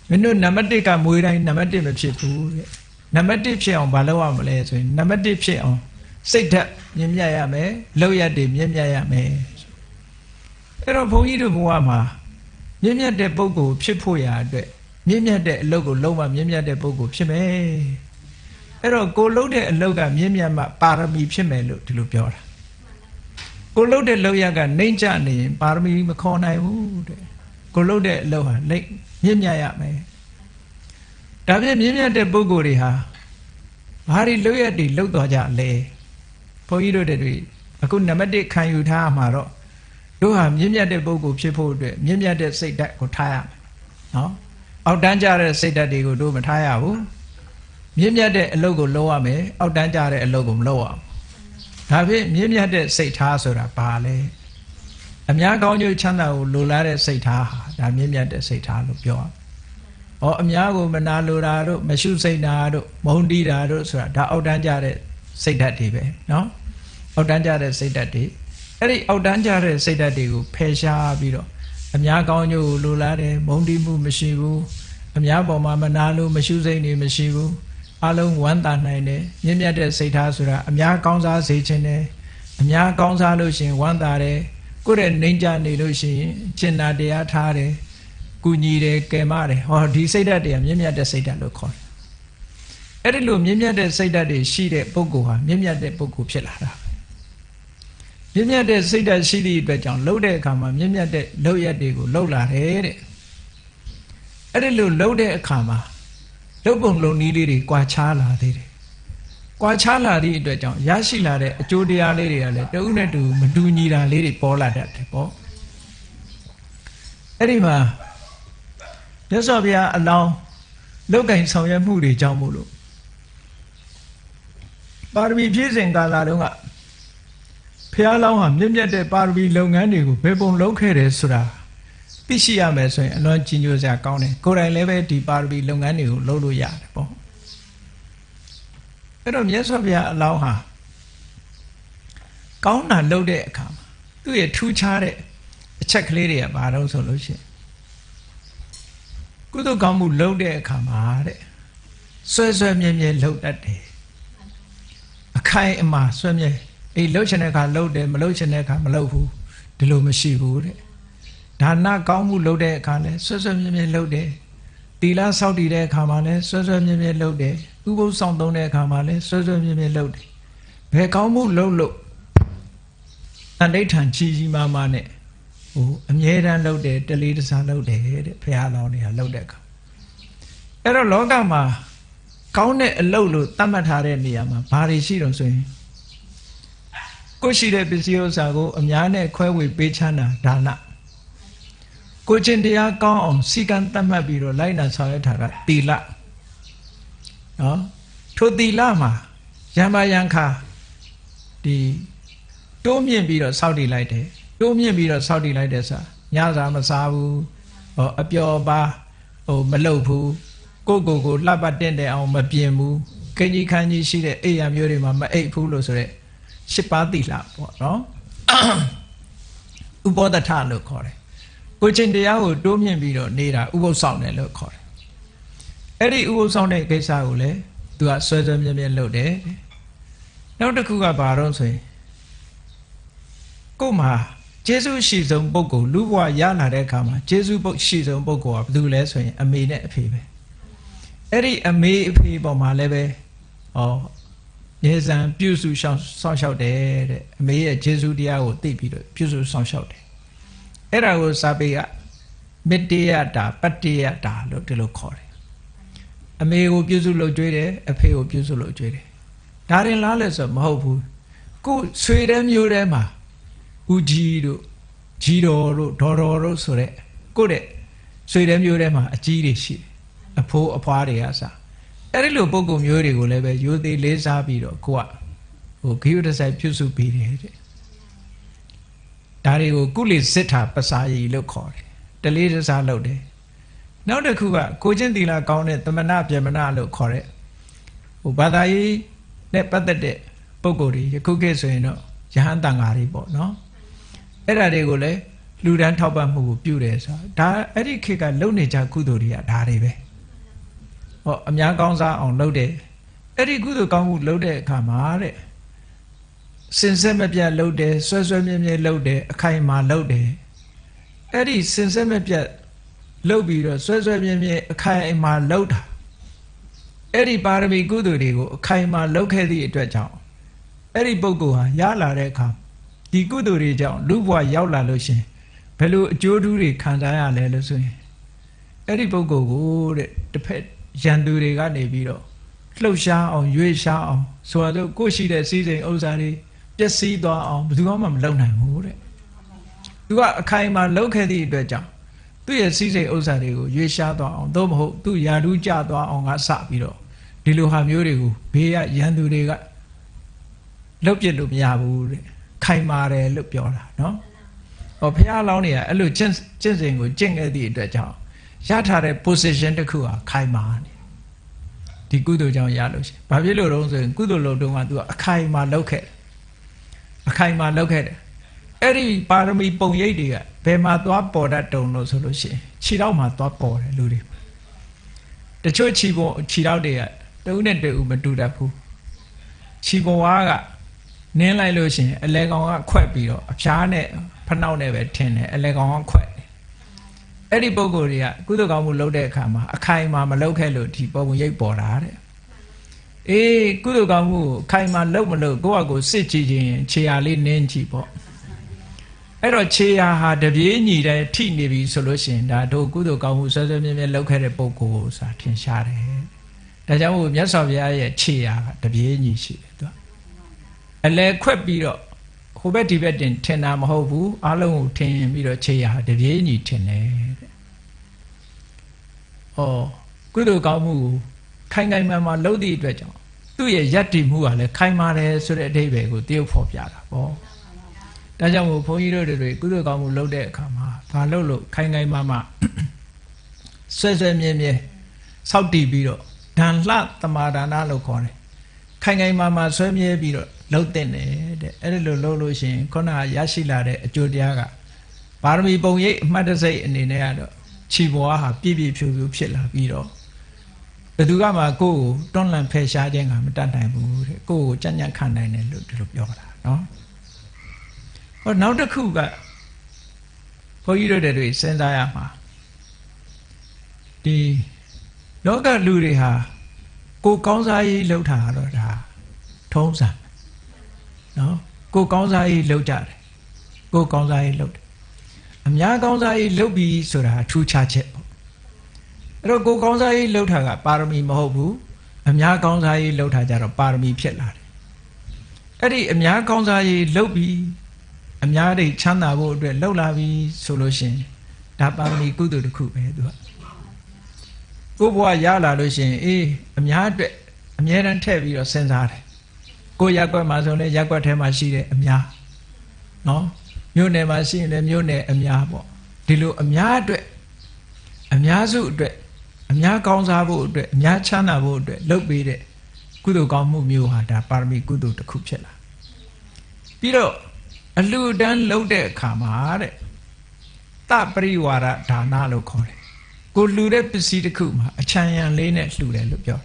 မင်းတို့နံပါတ်1ကမွေးတိုင်းနံပါတ်1မဖြစ်ဘူးတဲ့နံပါတ်1ဖြစ်အောင်မလုပ်ရမလဲဆိုရင်နံပါတ်1ဖြစ်အောင်စိတ်ဓာတ်မြင့်မြတ်ရမယ်လောက်ရတွေမြင့်မြတ်ရမယ်အဲ့တော့ဘုန်းကြီးတို့ဘဝမှာမြင့်မြတ်တဲ့ပုဂ္ဂိုလ်ဖြစ်ဖို့ရာအတွက်မြင့်မြတ်တဲ့အလုပ်ကိုလုံးဝမြင့်မြတ်တဲ့ပုဂ္ဂိုလ်ဖြစ်မယ်အဲ့တော့ကိုလုပ်တဲ့အလုပ်ကမြင့်မြတ်မှပါရမီဖြစ်မယ်လို့ဒီလိုပြောတာကိုလုပ်တဲ့လုပ်ရကနှိမ့်ချနေရင်ပါရမီမခေါ်နိုင်ဘူးတဲ့ကိုလုပ်တဲ့အလုပ်ဟာမြင့်မြတ်ရမယ်ဒါဖြင့်မြင့်မြတ်တဲ့ပုဂ္ဂိုလ်တွေဟာဘာတွေလုပ်ရတွေလုပ်သွားကြလဲဘုန်းကြီးတို့တွေအခုနံပါတ်1ခံယူထားမှာတော့တို့ဟာမြင့်မြတ်တဲ့ပုဂ္ဂိုလ်ဖြစ်ဖို့အတွက်မြင့်မြတ်တဲ့စိတ်ဓာတ်ကိုထားရမယ်နော်အောက်တန်းကြတဲ့စိတ်ဓာတ်တွေကိုတို့မထားရဘူးမြင့်မြတ်တဲ့အလုပ်ကိုလုပ်ရမယ်အောက်တန်းကြတဲ့အလုပ်ကိုမလုပ်ရဘူး ဒါဖြင့်မြင့်မြတ်တဲ့စိတ်ထားဆိုတာဘာလဲအများကောင်းကျိုးချမ်းသာကိုလိုလားတဲ့စိတ်ထားဟာဒါမြင့်မြတ်တဲ့စိတ်ထားလို့ပြောရမယ်။အများကိုမနာလိုတာတို့မရှုစိတ်နာတို့မုန်းတီးတာတို့ဆိုတာဒါအောက်တန်းကြတဲ့စိတ်ဓာတ်တွေပဲနော်။အောက်တန်းကြတဲ့စိတ်ဓာတ်တွေအဲ့ဒီအောက်တန်းကြတဲ့စိတ်ဓာတ်တွေကိုဖယ်ရှားပြီးတော့အများကောင်းကျိုးကိုလိုလားတယ်မုန်းတီးမှုမရှိဘူးအများပေါ်မှာမနာလို့မရှုစိတ်နေမရှိဘူးအလုံးဝမ်းသာနိုင်တယ်မြင့်မြတ်တဲ့စိတ်ထားဆိုတာအများကောင်းစားစေခြင်းတယ်အများကောင်းစားလို့ရှိရင်ဝမ်းသာတယ်ကိုယ့်ရဲ့နှိမ့်ကြနေလို့ရှိရင်ကျင့်တာတရားထားတယ်ကုညီတယ်ကယ်မတယ်ဟောဒီစိတ်ဓာတ်တွေကမြင့်မြတ်တဲ့စိတ်ဓာတ်လို့ခေါ်တယ်အဲ့ဒီလိုမြင့်မြတ်တဲ့စိတ်ဓာတ်တွေရှိတဲ့ပုဂ္ဂိုလ်ဟာမြင့်မြတ်တဲ့ပုဂ္ဂိုလ်ဖြစ်လာတာမြင့်မြတ်တဲ့စိတ်ဓာတ်ရှိသည့်အတွက်ကြောင့်လှုပ်တဲ့အခါမှာမြင့်မြတ်တဲ့လှုပ်ရက်တွေကိုလှုပ်လာတယ်တဲ့အဲ့ဒီလိုလှုပ်တဲ့အခါမှာလှုပ်ပုံလုံနည်းလေးတွေကွာခြားလာသေးတယ်ကွာခြားလာသည့်အတွက်ကြောင့်ရရှိလာတဲ့အကျိုးတရားလေးတွေကလည်းတဦးနဲ့တူမတူညီတာလေးတွေပေါ်လာတတ်တယ်ပေါ့အဲ့ဒီမှာမြတ်စွာဘုရားအလောင်းလောက်ကင်ဆောင်ရွက်မှုတွေကြောင့်မို့လို့ပါရမီပြည့်စုံကာလတုန်းကဘုရားလောင်းဟာမြင့်မြတ်တဲ့ပါရမီလုပ်ငန်းတွေကိုဘယ်ပုံလုပ်ခဲ့တယ်ဆိုတာသိရှိရမယ်ဆိုရင်အလွန်ကြီးညိုစရာကောင်းတယ်ကိုယ်တိုင်လည်းပဲဒီပါရမီလုပ်ငန်းတွေကိုလုပ်လို့ရတယ်ပေါ့အဲ့တော့မြတ်စွာဘုရားအလောင်းဟာကောင်းတာလုပ်တဲ့အခါမှာသူ့ရဲ့ထူးခြားတဲ့အချက်ကလေးတွေကဘာလို့ဆိုလို့ရှိရင်ကုသိုလ်ကောင်းမှုလုပ်တဲ့အခါမှာတဲ့ဆွဲဆွဲမြဲမြဲလုပ်တတ်တယ်အခိုင်အမာဆွဲမြဲအေးလှုပ်ချင်တဲ့အခါလှုပ်တယ်မလှုပ်ချင်တဲ့အခါမလှုပ်ဘူးဒီလိုမရှိဘူးတဲ့ဒါနကောင်းမှုလုပ်တဲ့အခါလဲဆွဲဆွဲမြဲမြဲလုပ်တယ်သီလစောင့်တည်တဲ့အခါမှာလဲဆွဲဆွဲမြဲမြဲလုပ်တယ်ဥပုသ်ဆောင်သုံးတဲ့အခါမှာလဲဆွဲဆွဲမြဲမြဲလုပ်တယ်ဘယ်ကောင်းမှုလုပ်လို့အဋိဌာန်ကြီးကြီးမားမားနဲ့အမြဲတမ်းလုပ်တယ်တလေးတစားလုပ်တယ်တဲ့ဘုရားလောင်းတွေကလုပ်တဲ့အခါအဲ့တော့လောကမှာကောင်းတဲ့အလုပ်လို့သတ်မှတ်ထားတဲ့နေရာမှာဘာတွေရှိတော့ဆိုရင်ကိုရှိတဲ့ပစ္စည်းဥစ္စာကိုအများနဲ့ခွဲဝေပေးချမ်းတာဒါနကိုချင်းတရားကောင်းအောင်စီကံသတ်မှတ်ပြီးတော့လိုက်နာဆောင်ရွက်တာကသီလနော်ထိုသီလမှာယံပါယံခါဒီတိုးမြင့်ပြီးတော့စောင့်တည်လိုက်တယ်တိုးမြင့်ပြီးတော့စောင့်တည်လိုက်တယ်ဆိုတာညစာမစားဘူးအပျော်ပါမလှုပ်ဘူးကိုလှပတင့်တယ်အောင်မပြင်ဘူးခင်းကြီးခန်းကြီးရှိတဲ့အိယာမျိုးတွေမှာမအိပ်ဘူးလို့ဆိုရက်ရှစ်ပါးသီလပေါ့နော်ဥပောဒထလို့ခေါ်တယ်ကိုချင်းတရားကိုတိုးမြင့်ပြီးတော့နေတာဥပုသ်ဆောင်တယ်လို့ခေါ်တယ်အဲ့ဒီဥပုသ်ဆောင်တဲ့ကိစ္စကိုလည်းသူကဆွဲဆွဲမြဲမြဲလုပ်တယ်နောက်တစ်ခုကဘာတော့ဆိုရင်ကို့မှာကျေးဇူးရှိဆုံးပုဂ္ဂိုလ်လူဘဝရလာတဲ့အခါမှာကျေးဇူးရှိဆုံးပုဂ္ဂိုလ်ကဘယ်သူလဲဆိုရင်အမေနဲ့အဖေပဲအဲ့ဒီအမေအဖေပေါ်မှာလည်းပဲရေစံပြုစုဆောင်ရှောက်တယ်တဲ့အမေရဲ့ကျေးဇူးတရားကိုသိပြီးတော့ပြုစုဆောင်ရှောက်တယ်အဲ့ဒါကိုစာပေကမေတ္တယတာပတ္တယတာလို့ဒီလိုခေါ်တယ်အမေကိုပြုစုလုပ်ကြွေးတယ်အဖေကိုပြုစုလုပ်ကြွေးတယ်ဒါရင်လားလဲဆိုမဟုတ်ဘူးကိုဆွေတဲ့မျိုးထဲမှာဦးကြီးတို့ကြီးတော်တို့ဒေါ်တော်တို့ဆိုတဲ့ကိုတဲ့ဆွေတဲ့မျိုးထဲမှာအကြီးတွေရှိတယ်အဖိုးအဖွားတွေကစားအဲ့ဒီလိုပုံကုမျိုးတွေကိုလည်းပဲရိုသေလေးစားပြီးတော့ကိုကဂိယုတဆိုင်ပြုစုပြီးတယ်တဲ့ဒါတွေကိုကုလိစစ်ထာပစာယီလို့ခေါ်တယ်တလေးတစားလုပ်တယ်နောက်တစ်ခုကကိုချင်းသီလကောင်းတဲ့သမဏဗျမဏလို့ခေါ်တဲ့ဘာသာရေးနဲ့ပတ်သက်တဲ့ပုံကိုယ်တွေယခုခေတ်ဆိုရင်တော့ယဟန်တန်ဃာတွေပေါ့နော်အဲ့ဒါတွေကိုလည်းလူဒန်းထောက်ပံ့မှုကိုပြုတယ်ဆိုတာဒါအဲ့ဒီခေတ်ကလုံနေကြကုသိုလ်တွေကဒါတွေပဲအများကောင်းစားအောင်လုပ်တယ်အဲ့ဒီကုသိုလ်ကောင်းမှုလုပ်တဲ့အခါမှာတဲ့စင်ဆက်မပြတ်လုပ်တယ်ဆွဲဆွဲမြဲမြဲလုပ်တယ်အခိုင်အမာလုပ်တယ်အဲ့ဒီစင်ဆက်မပြတ်လုပ်ပြီးတော့ဆွဲဆွဲမြဲမြဲအခိုင်အမာလုပ်တာအဲ့ဒီပါရမီကုသိုလ်တွေကိုအခိုင်အမာလုပ်ခဲ့သည့်အတွက်ကြောင့်အဲ့ဒီပုဂ္ဂိုလ်ဟာရလာတဲ့အခါဒီကုသိုလ်တွေကြောင့်လူဘဝရောက်လာလို့ရှင်ဘယ်လိုအကျိုးထူးတွေခံစားရလဲလို့ဆိုရင်အဲ့ဒီပုဂ္ဂိုလ်ကိုတဲ့တစ်ဖက်ရန်သူတွေကနေပြီးတော့လှုပ်ရှားအောင်ရွေ့ရှားအောင်ဆိုတော့ကိုရှိတဲ့စည်းစိမ်ဥစ္စာတွေပျက်စီးသွားအောင်ဘယ်သူမှမလုပ်နိုင်ဘူးတဲ့သူကအခိုင်အမာလုပ်ခဲ့သည့်အတွက်ကြောင့်သူ့ရဲ့စည်းစိမ်ဥစ္စာတွေကိုရွေ့ရှားသွားအောင်သို့မဟုတ်သူ့ယာဓုကျသွားအောင်ကစပြီးတော့ဒီလိုဟာမျိုးတွေကိုဘေးရရန်သူတွေက လုတ်ပြစ်လို့မရဘူးတဲ့ခိုင်မာတယ်လို့ပြောတာနော်ဟောဘုရားလောင်းတွေကအဲ့လိုကျင့်စဉ်ကိုကျင့်ခဲ့သည့်အတွက်ကြောင့်ရထားတဲ့ position တစ်ခုဟာခိုင်မာနေဒီကုသိုလ်ကြောင့်ရလို့ရှိရင်ဘာဖြစ်လို့တော့ဆိုရင်ကုသိုလ်လုပ်တုန်းကသူကအခိုင်မာလုပ်ခဲ့တယ်အဲ့ဒီပါရမီပုံရိပ်တွေကဘယ်မှာသွားပေါ်တတ်တုံလို့ဆိုလို့ရှိရင်ခြေထောက်မှာသွားပေါ်တယ်လူတွေတချို့ခြေထောက်တွေကတဦးနဲ့တဦးမတူတတ်ဘူးခြေပေါ်ဝါးကနင်းလိုက်လို့ရှိရင်အလဲကောင်ကခွက်ပြီးတော့အဖျားနဲ့ဖနှောက်နဲ့ပဲထင်းတယ်အလဲကောင်ကခွက်တယ်အဲ့ဒီပုံကိုယ်တွေကကုသိုလ်ကောင်းမှုလုပ်တဲ့အခါမှာအခိုင်မာမလုပ်ခဲ့လို့ဒီပုံရိပ်ပေါ်တာတဲ့အေးကုသိုလ်ကောင်းမှုကိုခိုင်မာလုပ်မလို့ကိုယ့်အကိုစစ်ကြည့်ခြင်းခြေရာလေးနင်းကြည့်ပေါ့အဲ့တော့ခြေရာဟာတပြေးညီတဲ့ထိနေပြီဆိုလို့ရှိရင်ဒါတို့ကုသိုလ်ကောင်းမှုဆွဲဆွဲမြဲမြဲလုပ်ခဲ့တဲ့ပုံကိုယ်ဆိုတာထင်ရှားတယ်ဒါကြောင့်မို့မြတ်စွာဘုရားရဲ့ခြေရာကတပြေးညီရှိတယ်သူကအလဲခွက်ပြီးတော့ဟိုဘက်ဒီဘက်တင်ထင်တာမဟုတ်ဘူးအလုံးကိုထင်ပြီးတော့ခြေရာတပြေးညီထင်တယ်တဲ့ဩကုသိုလ်ကောင်းမှုကိုခိုင်ခိုင်မာမာလုပ်သည့်အတွက်ကြောင့်သူ့ရဲ့ယက်တည်မှုကလည်းခိုင်မာတယ်ဆိုတဲ့အဓိပ္ပာယ်ကိုတရုပ်ဖော်ပြတာပေါ့ဒါကြောင့်မို့ဘုန်းကြီးတို့တွေကုသိုလ်ကောင်းမှုလုပ်တဲ့အခါမှာဘာလုပ်လို့ခိုင်ခိုင်မာမာဆွဲဆွဲမြဲမြဲစောင့်တည်ပြီးတော့ဓာန်လှသမာဒါနလို့ခေါ်တယ်ခိုင်ခိုင်မာမာဆွဲမြဲပြီးတော့လှုပ်တဲ့တဲ့အဲ့ဒါလိုလုပ်လို့ရှိရင်ခုနကရရှိလာတဲ့အကျိုးတရားကပါရမီပုံရိပ်အမှတ်တစိတ်အနေနဲ့ကတော့ခြေပေါ်ဟာပြည့်ပြည့်ဖြူဖြူဖြစ်လာပြီးတော့ဘယ်သူကမှကိုယ့်ကိုတွန်းလှန်ဖယ်ရှားခြင်းကမတတ်နိုင်ဘူးတဲ့ကိုယ့်ကိုကြံ့ကြံ့ခံနိုင်တယ်လို့ဒီလိုပြောတာနော်ဟောနောက်တစ်ခုကဘုန်းကြီးတို့တွေစဉ်းစားရမှာဒီလောကလူတွေဟာကိုယ်ကောင်းစားရေးလုပ်တာတော့ဒါထုံးစံနော်ကိုယ်ကောင်းစားရေးလုပ်ကြတယ်ကိုယ်ကောင်းစားရေးလုပ်တယ်အများကောင်းစားရေးလုပ်ပြီးဆိုတာထူးခြားချက်ပေါ့အဲ့တော့ကိုယ်ကောင်းစားရေးလုပ်တာကပါရမီမဟုတ်ဘူးအများကောင်းစားရေးလုပ်တာကြတော့ပါရမီဖြစ်လာတယ်အဲ့ဒီအများကောင်းစားရေးလုပ်ပြီးအများတွေချမ်းသာဖို့အတွက်လှုပ်လာပြီဆိုလို့ရှိရင်ဒါပါရမီကုသိုလ်တစ်ခုပဲသူကကိုယ်ဘဝရလာလို့ရှိရင်အေးအများအတွက်အမြဲတမ်းထည့်ပြီးတော့စဉ်းစားတယ်ကိုယ်ရက်ွက်မှာဆိုလည်းရက်ွက်ထဲမှာရှိတဲ့အများနော်မြို့နယ်မှာရှိရင်လည်းမြို့နယ်အများပေါ့ဒီလိုအများအတွက်အများစုအတွက်အများကောင်းစားဖို့အတွက်အများချမ်းသာဖို့အတွက်လုပ်ပေးတဲ့ကုသိုလ်ကောင်းမှုမျိုးဟာဒါပါရမီကုသိုလ်တစ်ခုဖြစ်လာပြီးတော့အလှူဒန်းလုပ်တဲ့အခါမှာတဲ့တပရိဝါဒဒါနလို့ခေါ်တယ်ကိုလှူတဲ့ပစ္စည်းတစ်ခုမှာအချမ်းရံလေးနဲ့လှူတယ်လို့ပြော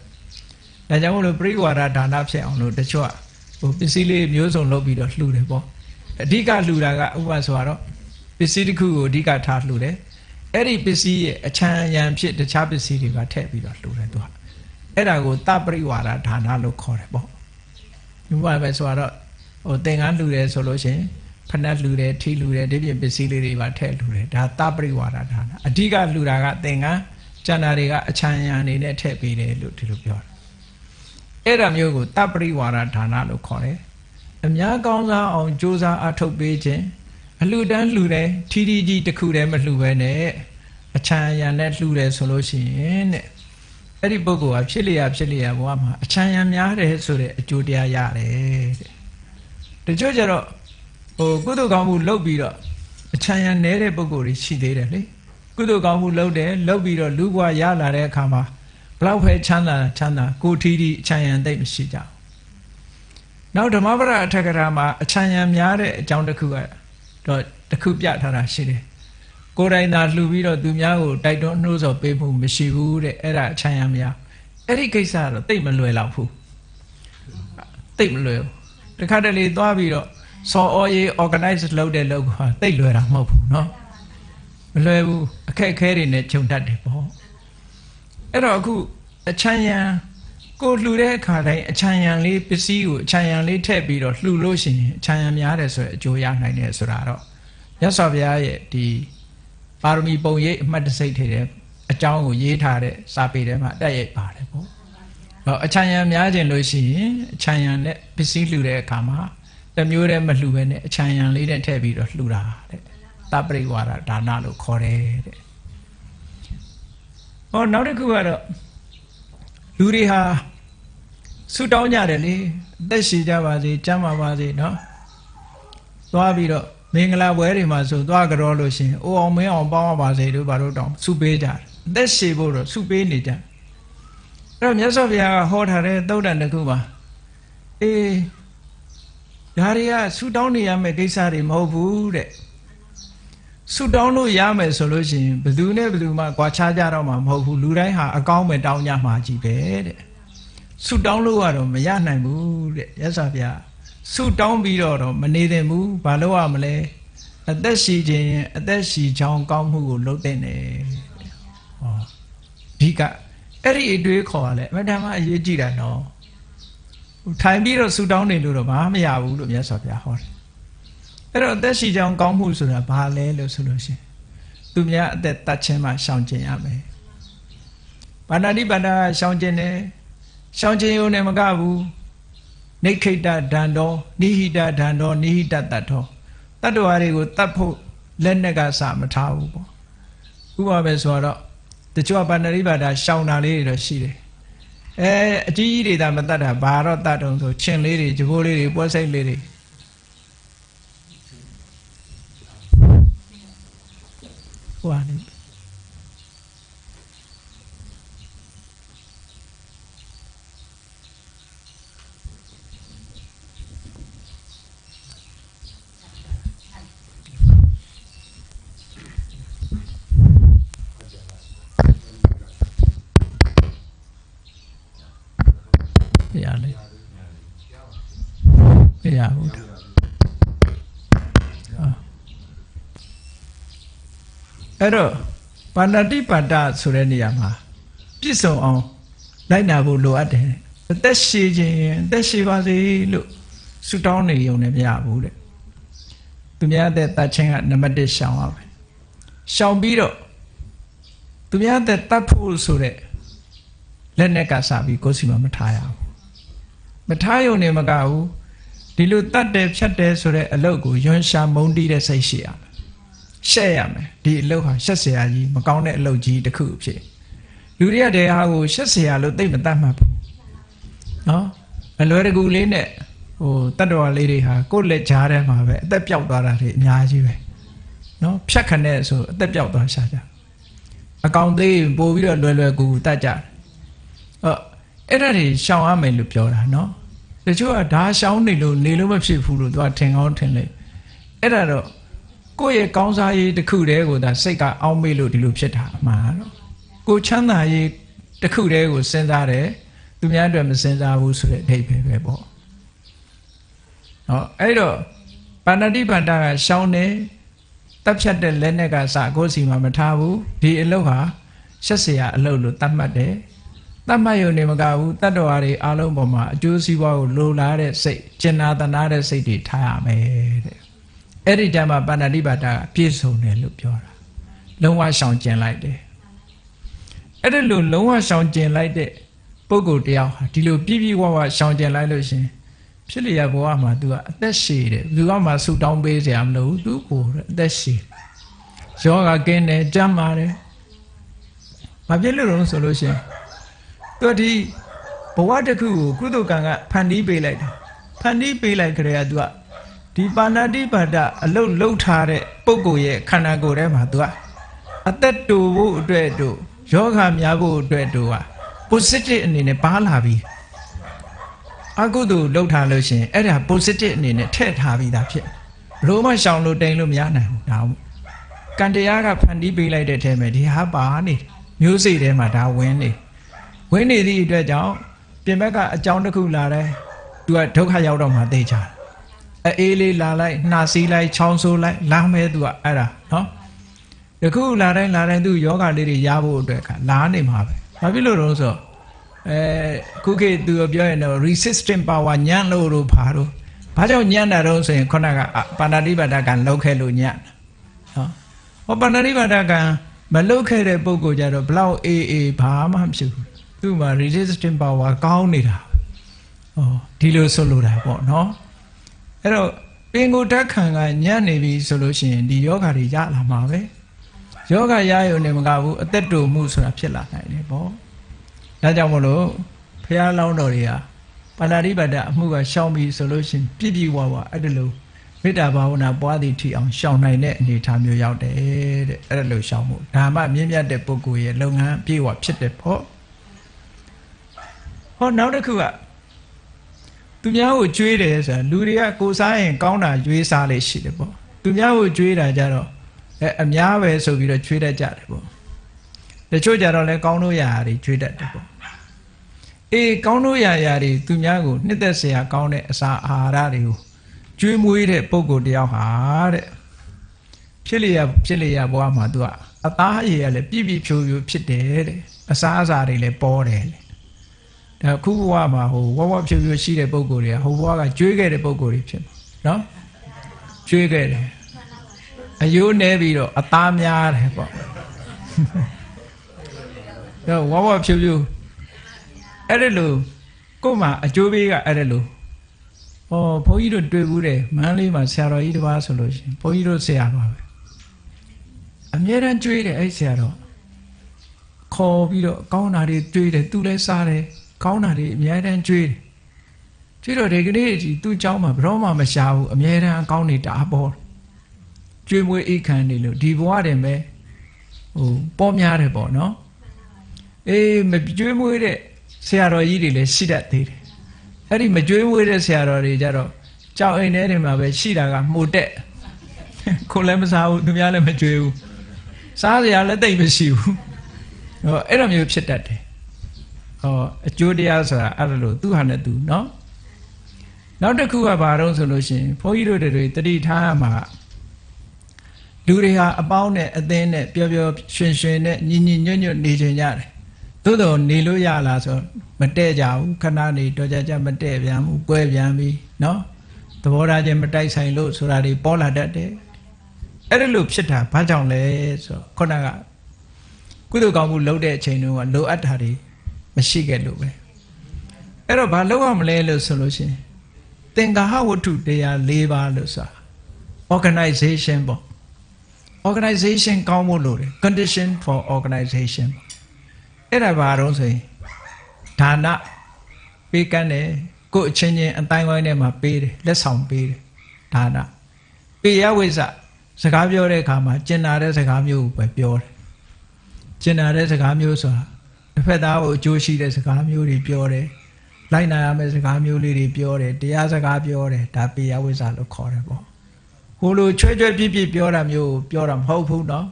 တယ်ဒါကြောင့်မို့လို့ပရိဝါဒဒါနဖြစ်အောင်လို့တချို့ဟိုပစ္စည်းလေးမျိုးစုံလုပ်ပြီးတော့လှူတယ်ပေါ့အဓိကလှူတာကဥပမာဆိုတော့ပစ္စည်းတစ်ခုကိုအဓိကထားလှူတယ်အဲ့ဒီပစ္စည်းရဲ့အချမ်းရံဖြစ်တခြားပစ္စည်းတွေကထည့်ပြီးတော့လှူတယ်သူကအဲ့ဒါကိုတပရိဝါဒဒါနလို့ခေါ်တယ်ပေါ့ဥပမာပဲဆိုတော့ဟိုသင်္ကန်းလှူတယ်ဆိုလို့ရှိရင်ဖဏတ်လှူတယ်ထီလှူတယ်ဒီပြင်ပစ္စည်းလေးတွေပါထည့်လှူတယ်ဒါတပရိဝါဒဒါနအဓိကလှူတာကသင်္ကန်းကျန်တာတွေကအချမ်းရံနေနဲ့ထည့်ပေးတယ်လို့ဒီလိုပြောတယ်အဲ့ဒါမျိုးကိုတပရိဝါဒဒါနလို့ခေါ်တယ်အများကောင်းစားအောင်ကြိုးစားအထောက်ပေးခြင်းအလှူဒန်းလှူတယ်ထီကြီးတစ်ခုတည်းမလှူပဲနဲ့အချမ်းရံနဲ့လှူတယ်ဆိုလို့ရှိရင်တဲ့အဲ့ဒီပုဂ္ဂိုလ်ကဖြစ်လျာဘဝမှာအချမ်းရံများတယ်ဆိုတဲ့အကျိုးတရားရတယ်တဲ့တချို့ကျတော့ဟိုကုသိုလ်ကောင်းမှုလုပ်ပြီးတော့အချမ်းရံနေတဲ့ပုဂ္ဂိုလ်တွေရှိသေးတယ်လေကုသိုလ်ကောင်းမှုလုပ်ပြီးတော့လူဘဝရလာတဲ့အခါမှာဘလောက်ပဲချမ်းသာကိုထီအချမ်းရံသိမ့်မရှိကြဘူးနောက်ဓမ္မပဒအထက်ကရာမှာအချမ်းရံများတဲ့အကြောင်းတစ်ခုကတော့တစ်ခုပြထားတာရှိတယ်ကိုယ်တိုင်သာလှူပြီးတော့သူများကိုတိုက်တွန်းနှိုးဆော်ပေးမှုမရှိဘူးတဲ့အဲ့ဒါအချမ်းရံများအဲ့ဒီကိစ္စကတော့သိမလွယ်တော့ဘူးသိမလွယ်ဘူးတခါတလေသွားပြီးတော့စော်ဩရေး organize လုပ်တဲ့လုပ်ကသိလွယ်တာမဟုတ်ဘူးเนาะမလွယ်ဘူးအခက်အခဲတွေနဲ့ခြုံတတ်တယ်ပေါ့အဲ့တော့အခုအချမ်းရံကိုလှူတဲ့အခါတိုင်းအချမ်းရံလေးပစ္စည်းကိုအချမ်းရံလေးထည့်ပြီးတော့လှူလို့ရှိရင်အချမ်းရံများတယ်ဆိုရယ်အကျိုးရနိုင်တယ်ဆိုတာတော့မြတ်စွာဘုရားရဲ့ဒီပါရမီပုံရိပ်အမှတ်တစိတ်ထဲတဲ့အကြောင်းကိုရေးထားတဲ့စာပေထဲမှာတက်ရိုက်ပါတယ်ပေါ့။အချမ်းရံများခြင်းလို့ရှိရင်အချမ်းရံနဲ့ပစ္စည်းလှူတဲ့အခါမှာတစ်မျိုးတည်းမလှူဘဲနဲ့အချမ်းရံလေးနဲ့ထည့်ပြီးတော့လှူတာတဲ့။တပရိဝါဒဒါနလို့ခေါ်တယ်တဲ့။နောက်တစ်ခုကတော့လူတွေဟာ ဆုတောင်းကြတယ်လေအသက်ရှည်ကြပါစေကျန်းမာပါစေနော်သွားပြီးတော့မင်္ဂလာပွဲတွေမှာဆိုသွားကြောလို့ရှင်အိုအောင်မင်းအောင်ပေါင်းပါစေတို့ဘာလို့တောင်းဆုပေးကြတယ်အသက်ရှည်ဖို့တော့ဆုပေးနေကြအဲ့တော့မြတ်စွာဘုရားကဟောထားတဲ့သုတ္တန်တစ်ခုပါအေးဒါတွေကဆုတောင်းနေရမယ့်ကိစ္စတွေမဟုတ်ဘူးတဲ့ဆုတောင်းလို့ရမယ်ဆိုလို့ရှိရင်ဘယ်သူနဲ့ဘယ်သူမှကြွားချကြတော့မှာမဟုတ်ဘူးလူတိုင်းဟာအကောင်းပဲတောင်းကြမှာကြီးပဲတဲ့ဆုတောင်းလို့ကတော့မရနိုင်ဘူးတဲ့မြတ်စွာဘုရားဆုတောင်းပြီးတော့မနေသင့်ဘူးဘာလို့ရမလဲအသက်ရှိခြင်းအသက်ရှိချောင်းကောင်းမှုကိုလုပ်တဲ့နေဟောဒီကအဲ့ဒီအတွေးခေါ်ရလဲအမှန်တမ်းအရေးကြီးတာနော်ထိုင်ပြီးတော့ဆုတောင်းနေလို့တော့ဘာမှမရဘူးလို့မြတ်စွာဘုရားဟောတယ်အဲ့တော့အသက်ရှိချောင်းကောင်းမှုဆိုတာဘာလဲလို့ဆိုလို့ရှိရင်သူများအသက်တတ်ခြင်းမှရှောင်ကျင်ရမယ်ဘာနာတိပါဒရှောင်ကျင်တယ်ရှောင်ကျင်ရုံနဲ့မကဘူးနိခိတဒံတော်နိဟိတဒံတော်နိဟိတတတ်တော်တတ္တဝါတွေကိုတတ်ဖို့လက်နဲ့ကစမထားဘူးပေါ့ဥပမာပဲဆိုတော့တချို့ဘာနာတိပါဒရှောင်တာလေးတွေတော့ရှိတယ်အကြီးကြီးတွေဒါမတတ်တာဘာတော့တတ်တုံဆိုချင်းလေးတွေကြိုးလေးတွေပွဲစိတ်လေးတွေဟိုဟာနေရလေရဘူးအဲ့တော့ပါဏာတိပါဒဆိုတဲ့နေရာမှာပြည့်စုံအောင်လိုက်နာဖို့လိုအပ်တယ်အသက်ရှည်ခြင်းအသက်ရှည်ပါစေလို့ဆုတောင်းနေရုံနဲ့မရဘူးတဲ့သူများတဲ့တတ်ခြင်းကနံပါတ်1ရှောင်ရမယ်ရှောင်ပြီးတော့သူများတဲ့တတ်ဖို့ဆိုတဲ့လက်နဲ့ကစားပြီးကိုယ်စီမှာမထားရဘူးမထားရုံနဲ့မကဘူးဒီလိုတတ်တယ်ဖြတ်တယ်ဆိုတဲ့အလုပ်ကိုယွန်းရှာမုန်းတီးတဲ့စိတ်ရှိရမယ်ရှက်ရမယ်ဒီအလုပ်ဟာရှက်เสียကြီးမကောင်းတဲ့အလုပ်ကြီးတစ်ခုဖြစ်လူတွေကတဲ့ဟာကိုရှက်เสียလို့သိမတတ်မှတ်ဘူးနော်အလွယ်တကူလေးနဲ့ဟိုတတ္တဝါလေးတွေဟာကိုယ့်လက်ကြားထဲမှာပဲအသက်ပြောက်သွားတာတွေအများကြီးပဲနော်ဖြတ်ခနဲ့ဆိုအသက်ပြောက်သွားရှာကြအကောင်သေးပို့ပြီးတော့လွယ်ကူတတ်ကြအဲ့ဒါတွေရှောင်ရမယ်လို့ပြောတာနော်တချို့ကဒါရှောင်နေလို့မဖြစ်ဘူးလို့သူကထင်ကောင်းထင်လေအဲ့ဒါတော့ကိုယ့်ရဲ့ကောင်းစားရေးတစ်ခုတည်းကိုဒါစိတ်ကအောင်းမေ့လို့ဒီလိုဖြစ်တာအမှန်တော့ကိုချမ်းသာရေးတစ်ခုတည်းကိုစဉ်းစားတယ်သူများအတွက်မစဉ်းစားဘူးဆိုတဲ့အဓိပ္ပာယ်ပဲပေါ့ဟောအဲ့တော့ပါဏာတိပါဒကရှောင်တယ်တပ်ဖြတ်တဲ့လက်နဲ့ကစကိုယ်စီမှာမထားဘူးဒီအလုပ်ဟာရှက်เสียအလုပ်လို့သတ်မှတ်တယ်သတ်မှတ်ရုံနဲ့မကဘူးတတ္တဝါတွေအားလုံးပေါ်မှာအကျိုးစီးပွားကိုလိုလားတဲ့စိတ်ကျင်နာတနာတဲ့စိတ်တွေထားရမယ်တဲ့အဲ့ဒီတည်းမှာပါဏာတိပါဒကပြည့်စုံတယ်လို့ပြောတာလုံးဝရှောင်ကျင်လိုက်တယ်အဲ့ဒါလို့လုံးဝရှောင်ကျင်လိုက်တဲ့ပုဂ္ဂိုလ်တယောက်ဟာဒီလိုပြည့်ပြည့်ဝဝရှောင်ကျင်လိုက်လို့ရှင်ဖြစ်လျက်ဘဝမှာ तू ကအသက်ရှည်တယ်ဘယ်သူမှဆူတောင်းပေးစရာမလိုဘူး तू ကိုအသက်ရှည်ယောဂကင်းတယ်ကြမ်းပါတယ်မဖြစ်လို့တော့ဆိုလို့ရှင်သူဒီဘဝတစ်ခုကိုကုသိုလ်ကံကဖန်တီးပေးလိုက်တယ်ဖန်တီးပေးလိုက်ကြတဲ့က तू ကဒီပါဏာတိပါဒအလုတ်လှုပ်ထားတဲ့ပုဂ္ဂိုလ်ရဲ့ခန္ဓာကိုယ်ထဲမှာ तू ကအသက်တူဖို့အတွက်တို့ယောဂများဖို့အတွက်တို့ဟာ positive အနေနဲ့ပါလာပြီးအကုသိုလ်လှုပ်ထားလို့ရှင်အဲ့ဒါ positive အနေနဲ့ထည့်ထားပြီးသားဖြစ်ဘလို့မှရှောင်လို့တိန်လို့မရနိုင်ဘူးဒါကံတရားကဖန်တီးပေးလိုက်တဲ့ထဲမှာဒီဟာပါနေမျိုးစိတ်ထဲမှာဒါဝင်နေသည့်အတွက်ကြောင့်ပြင်ဘက်ကအကြောင်းတစ်ခုလာတယ်သူကဒုက္ခရောက်တော့မှသိချတယ်အေးလေးလာလိုက်နှာစီးလိုက်ချောင်းဆိုးလိုက်လာမဲသူကအဲ့ဒါနော်တခုလာတိုင်းသူယောဂလေးတွေရဖို့အတွက်ကလာနေမှာပဲဘာဖြစ်လို့တော့ဆိုခုခေတ်သူပြောရင်တော့ resistant power ညံ့လို့တို့ဘာကြောင့်ညံ့တာတော့ဆိုရင်ခုနကပါဏာတိပါဒကံလောက်ခဲ့လို့ညံ့နော်ဟောပါဏာတိပါဒကံမလောက်ခဲ့တဲ့ပုဂ္ဂိုလ်ကြတော့ဘလောက်အေးဘာမှမဖြစ်ဘူးသူ့မှာ resistant power ကောင်းနေတာဟောဒီလိုဆိုလိုတာပေါ့နော်အဲ့တော့ပင်ကိုယ်ဓာတ်ခံကညံ့နေပြီဆိုလို့ရှိရင်ဒီယောဂါတွေရလာမှာပဲယောဂရရုံနဲ့မကဘူးအသက်တူမှုဆိုတာဖြစ်လာနိုင်တယ်ပေါ့ဒါကြောင့်မလို့ဘုရားလောင်းတော်တွေက ပါဠိပါဒအမှုကရှောင်ပြီဆိုလို့ရှိရင်ပြည့်ပြည့်ဝဝအဲ့ဒါလို့မေတ္တာဘာဝနာပွားသည်ထီအောင်ရှောင်နိုင်တဲ့အနေအထားမျိုးရောက်တယ်တဲ့အဲ့ဒါလို့ရှောင်မှုဒါမှမြင့်မြတ်တဲ့ပုဂ္ဂိုလ်ရဲ့လုပ်ငန်းပြေဝဖြစ်တယ်ပေါ့ဟောနောက်တစ်ခုကသူများကိုကြွေးတယ်ဆိုတာလူတွေကကိုစားရင်ကောင်းတာကြွေးစားလေရှိတယ်ပေါ့သူများကိုကြွေးတာကြတော့အများပဲဆိုပြီးတော့ကြွေးတတ်ကြတယ်ပေါ့တချို့ကြတော့လဲကောင်းလို့ရာတွေကြွေးတတ်တယ်ပေါ့အေးကောင်းလို့ရာတွေသူများကိုနှစ်သက်เสียကောင်းတဲ့အစာအာဟာရတွေကိုကျွေးမွေးတဲ့ပုဂ္ဂိုလ်တယောက်ဟာတဲ့ဖြစ်လျာဘဝမှာသူကအသားရည်ရလဲပြည့်ပြည့်ဖြိုးဖြိုးဖြစ်တယ်တဲ့အစာအစာတွေလည်းပေါ်တယ်လေဒါခုဘဝမှာဟိုဝဝဖြိုးဖြိုးရှိတဲ့ပုဂ္ဂိုလ်တွေကဟိုဘဝကကျွေးခဲ့တဲ့ပုဂ္ဂိုလ်တွေဖြစ်မှာနော်ကျွေးခဲ့တယ်အယိုးနဲပြီးတော့အသားများတယ်ပေါ့တော့ဝဝဖြိုးဖြိုးအဲ့ဒါလို့ကို့မှာအကျိုးပေးကအဲ့ဒါလို့ဘုန်းကြီးတို့တွေ့ဘူးတယ်မန်းလေးမှာဆရာတော်ကြီးတစ်ပါးဆိုလို့ရှိရင်ဘုန်းကြီးတို့ဆရာပါပဲအမြဲတမ်းကြွေးတယ်အဲ့ဆရာတော်ခေါ်ပြီးတော့ကောင်းတာတွေကြွေးတယ်သူလည်းစားတယ်ကောင်းတာတွေအမြဲတမ်းကြွေးတယ်ကြွေးတော့ဒီကနေ့ကြီးသူ့เจ้าမှာဘယ်တော့မှမရှာဘူးအမြဲတမ်းအကောင်းနေတာပေါ်ကြွေးမွေးအိတ်ခံနေလို့ဒီဘဝတည်းပဲဟိုပေါ်များတယ်ပေါ့နော်အေးမကြွေးမွေးတဲ့ဆရာတော်ကြီးတွေလည်းရှိတတ်သေးတယ်အဲ့ဒီမကြွေးမွေးတဲ့ဆရာတော်တွေကြတော့ကြောက်အိမ်ထဲတွေမှာပဲရှိတာကမှုတက်ကိုလည်းမစားဘူးသူများလည်းမကြွေးဘူးစားစရာလည်းတိတ်မရှိဘူးဟောအဲ့လိုမျိုးဖြစ်တတ်တယ်ဟောအကျိုးတရားဆိုတာအဲ့လိုသူဟာနဲ့သူเนาะနောက်တစ်ခုကဘာတော့ဆိုလို့ရှိရင်ဘုန်းကြီးတို့တွေတတိထားရမှာလူတွေဟာအပေါင်းနဲ့အသင်းနဲ့ပျော်ပျော်ရွှင်ရွှင်နဲ့ညီညီညွတ်ညွတ်နေကြရတယ်သို့တော်နေလို့ရလားဆိုမတည့်ကြဘူးခဏနေတော့ကြမတည့်ပြန်ဘူးကွဲပြန်ပြီเนาะသဘောထားချင်းမတိုက်ဆိုင်လို့ဆိုတာတွေပေါ်လာတတ်တယ်အဲ့ဒါလို့ဖြစ်တာဘာကြောင့်လဲဆိုခုနကကုသိုလ်ကောင်းမှုလုပ်တဲ့အချိန်တုန်းကလိုအပ်တာတွေမရှိခဲ့လို့ပဲအဲ့တော့ဘာလုပ်ရမလဲလို့ဆိုလို့ရှိရင်သင်္ကာဟဝတ္ထုတရား၄ပါးလို့ဆိုတာ organization ပေါ့ organization ကောင်းဖို့လိုတယ် condition for organization အဲ့ဒါဘာတော့ဆိုရင်ဒါနပေးကမ်းတယ်ကိုယ်အချင်းချင်းအတိုင်းဝိုင်းထဲမှာပေးတယ်လက်ဆောင်ပေးတယ်ဒါနပေယဝိဇ္ဇစကားပြောတဲ့အခါမှာကျင်နာတဲ့စကားမျိုးကိုပဲပြောတယ်ကျင်နာတဲ့စကားမျိုးဆိုတာတစ်ဖက်သားကိုအကျိုးရှိတဲ့စကားမျိုးတွေပြောတယ်လိုက်နာရမယ့်စကားမျိုးလေးတွေပြောတယ်တရားစကားပြောတယ်ဒါပေယဝိဇ္ဇလို့ခေါ်တယ်ပေါ့ဟိုလိုချွဲချွဲပြည့်ပြည့်ပြောတာမျိုးပြောတာမဟုတ်ဘူးเนาะ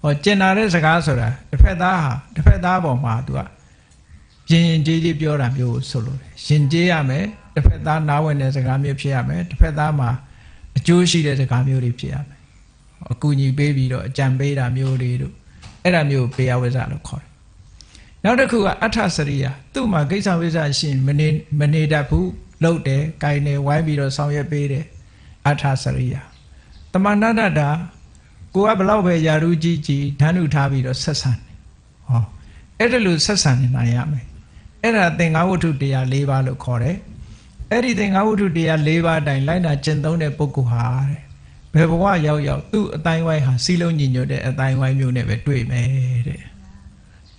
ဟောကျင်နာတဲ့စကားဆိုတာတစ်ဖက်သားပေါ်မှာသူကရင်ကြေးကြေးပြောတာမျိုးဆိုလို့ရင်ကြေးရမယ်တစ်ဖက်သားနားဝင်တဲ့စကားမျိုးဖြစ်ရမယ်တစ်ဖက်သားမှာအကျိုးရှိတဲ့စကားမျိုးတွေဖြစ်ရမယ်အကူအညီပေးပြီးတော့အကြံပေးတာမျိုးတွေတို့အဲ့ဒါမျိုးပေယဝိဇ္ဇလို့ခေါ်တယ်နောက်တစ်ခုကအဋ္ဌစရိယာသူ့မှာကိစ္စဝိဇ္ဇရှိရင်မနေတတ်ဘူးလှုပ်တယ်၊ကိုင်တယ်ဝိုင်းပြီးတော့ဆောင်ရွက်ပေးတယ်အဋ္ဌစရိယာတမဏတ္တာကိုကဘလောက်ပဲယာရုကြီးဓာတ်ဥထားပြီးတော့ဆက်ဆံတယ်ဟောအဲ့ဒါလို့ဆက်ဆံနေနိုင်ရမယ်အဲ့ဒါသင်္ဃဝတ္ထုတရား၄ပါးလို့ခေါ်တယ်အဲ့ဒီသင်္ဃဝတ္ထုတရား၄ပါးအတိုင်းလိုက်တာကျင့်သုံးတဲ့ပုဂ္ဂိုလ်ဟာတဲ့ဘယ်ဘဝရောက်သူ့အတိုင်းဝိုင်းဟာစီလုံးညီညွတ်တဲ့အတိုင်းဝိုင်းမျိုးနဲ့ပဲတွေ့မယ်တဲ့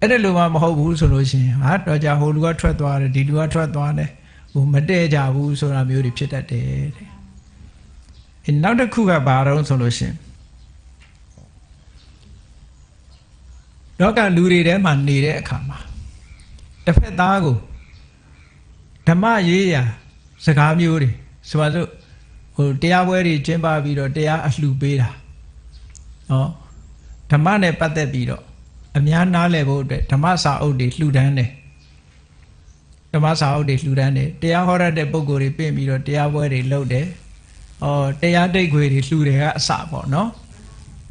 အဲ့ဒါလိုမှမဟုတ်ဘူးဆိုလို့ရှိရင်ဟာတော့ကြဟိုလူကထွက်သွားတယ်ဒီလူကထွက်သွားတယ်ဟိုမတည့်ကြဘူးဆိုတာမျိုးတွေဖြစ်တတ်တယ်တဲ့နောက်တစ်ခုကဘာတော့ဆိုလို့ရှိရင်တော့ကလူတွေထဲမှာနေတဲ့အခါမှာတစ်ဖက်သားကိုဓမ္မရေးရာစကားမျိုးတွေဆိုပါစို့ဟိုတရားပွဲတွေကျင်းပပြီးတော့တရားအလှူပေးတာဟောဓမ္မနဲ့ပတ်သက်ပြီးတော့အများနားလည်ဖို့အတွက်ဓမ္မစာအုပ်တွေလှူဒန်းတယ်ဓမ္မစာအုပ်တွေလှူဒန်းတယ်တရားဟောရတဲ့ပုဂ္ဂိုလ်တွေပြင်ပြီးတော့တရားပွဲတွေလုပ်တယ်တရားတိတ်ခွေတွေလှူတယ်ကအစပေါ့နော်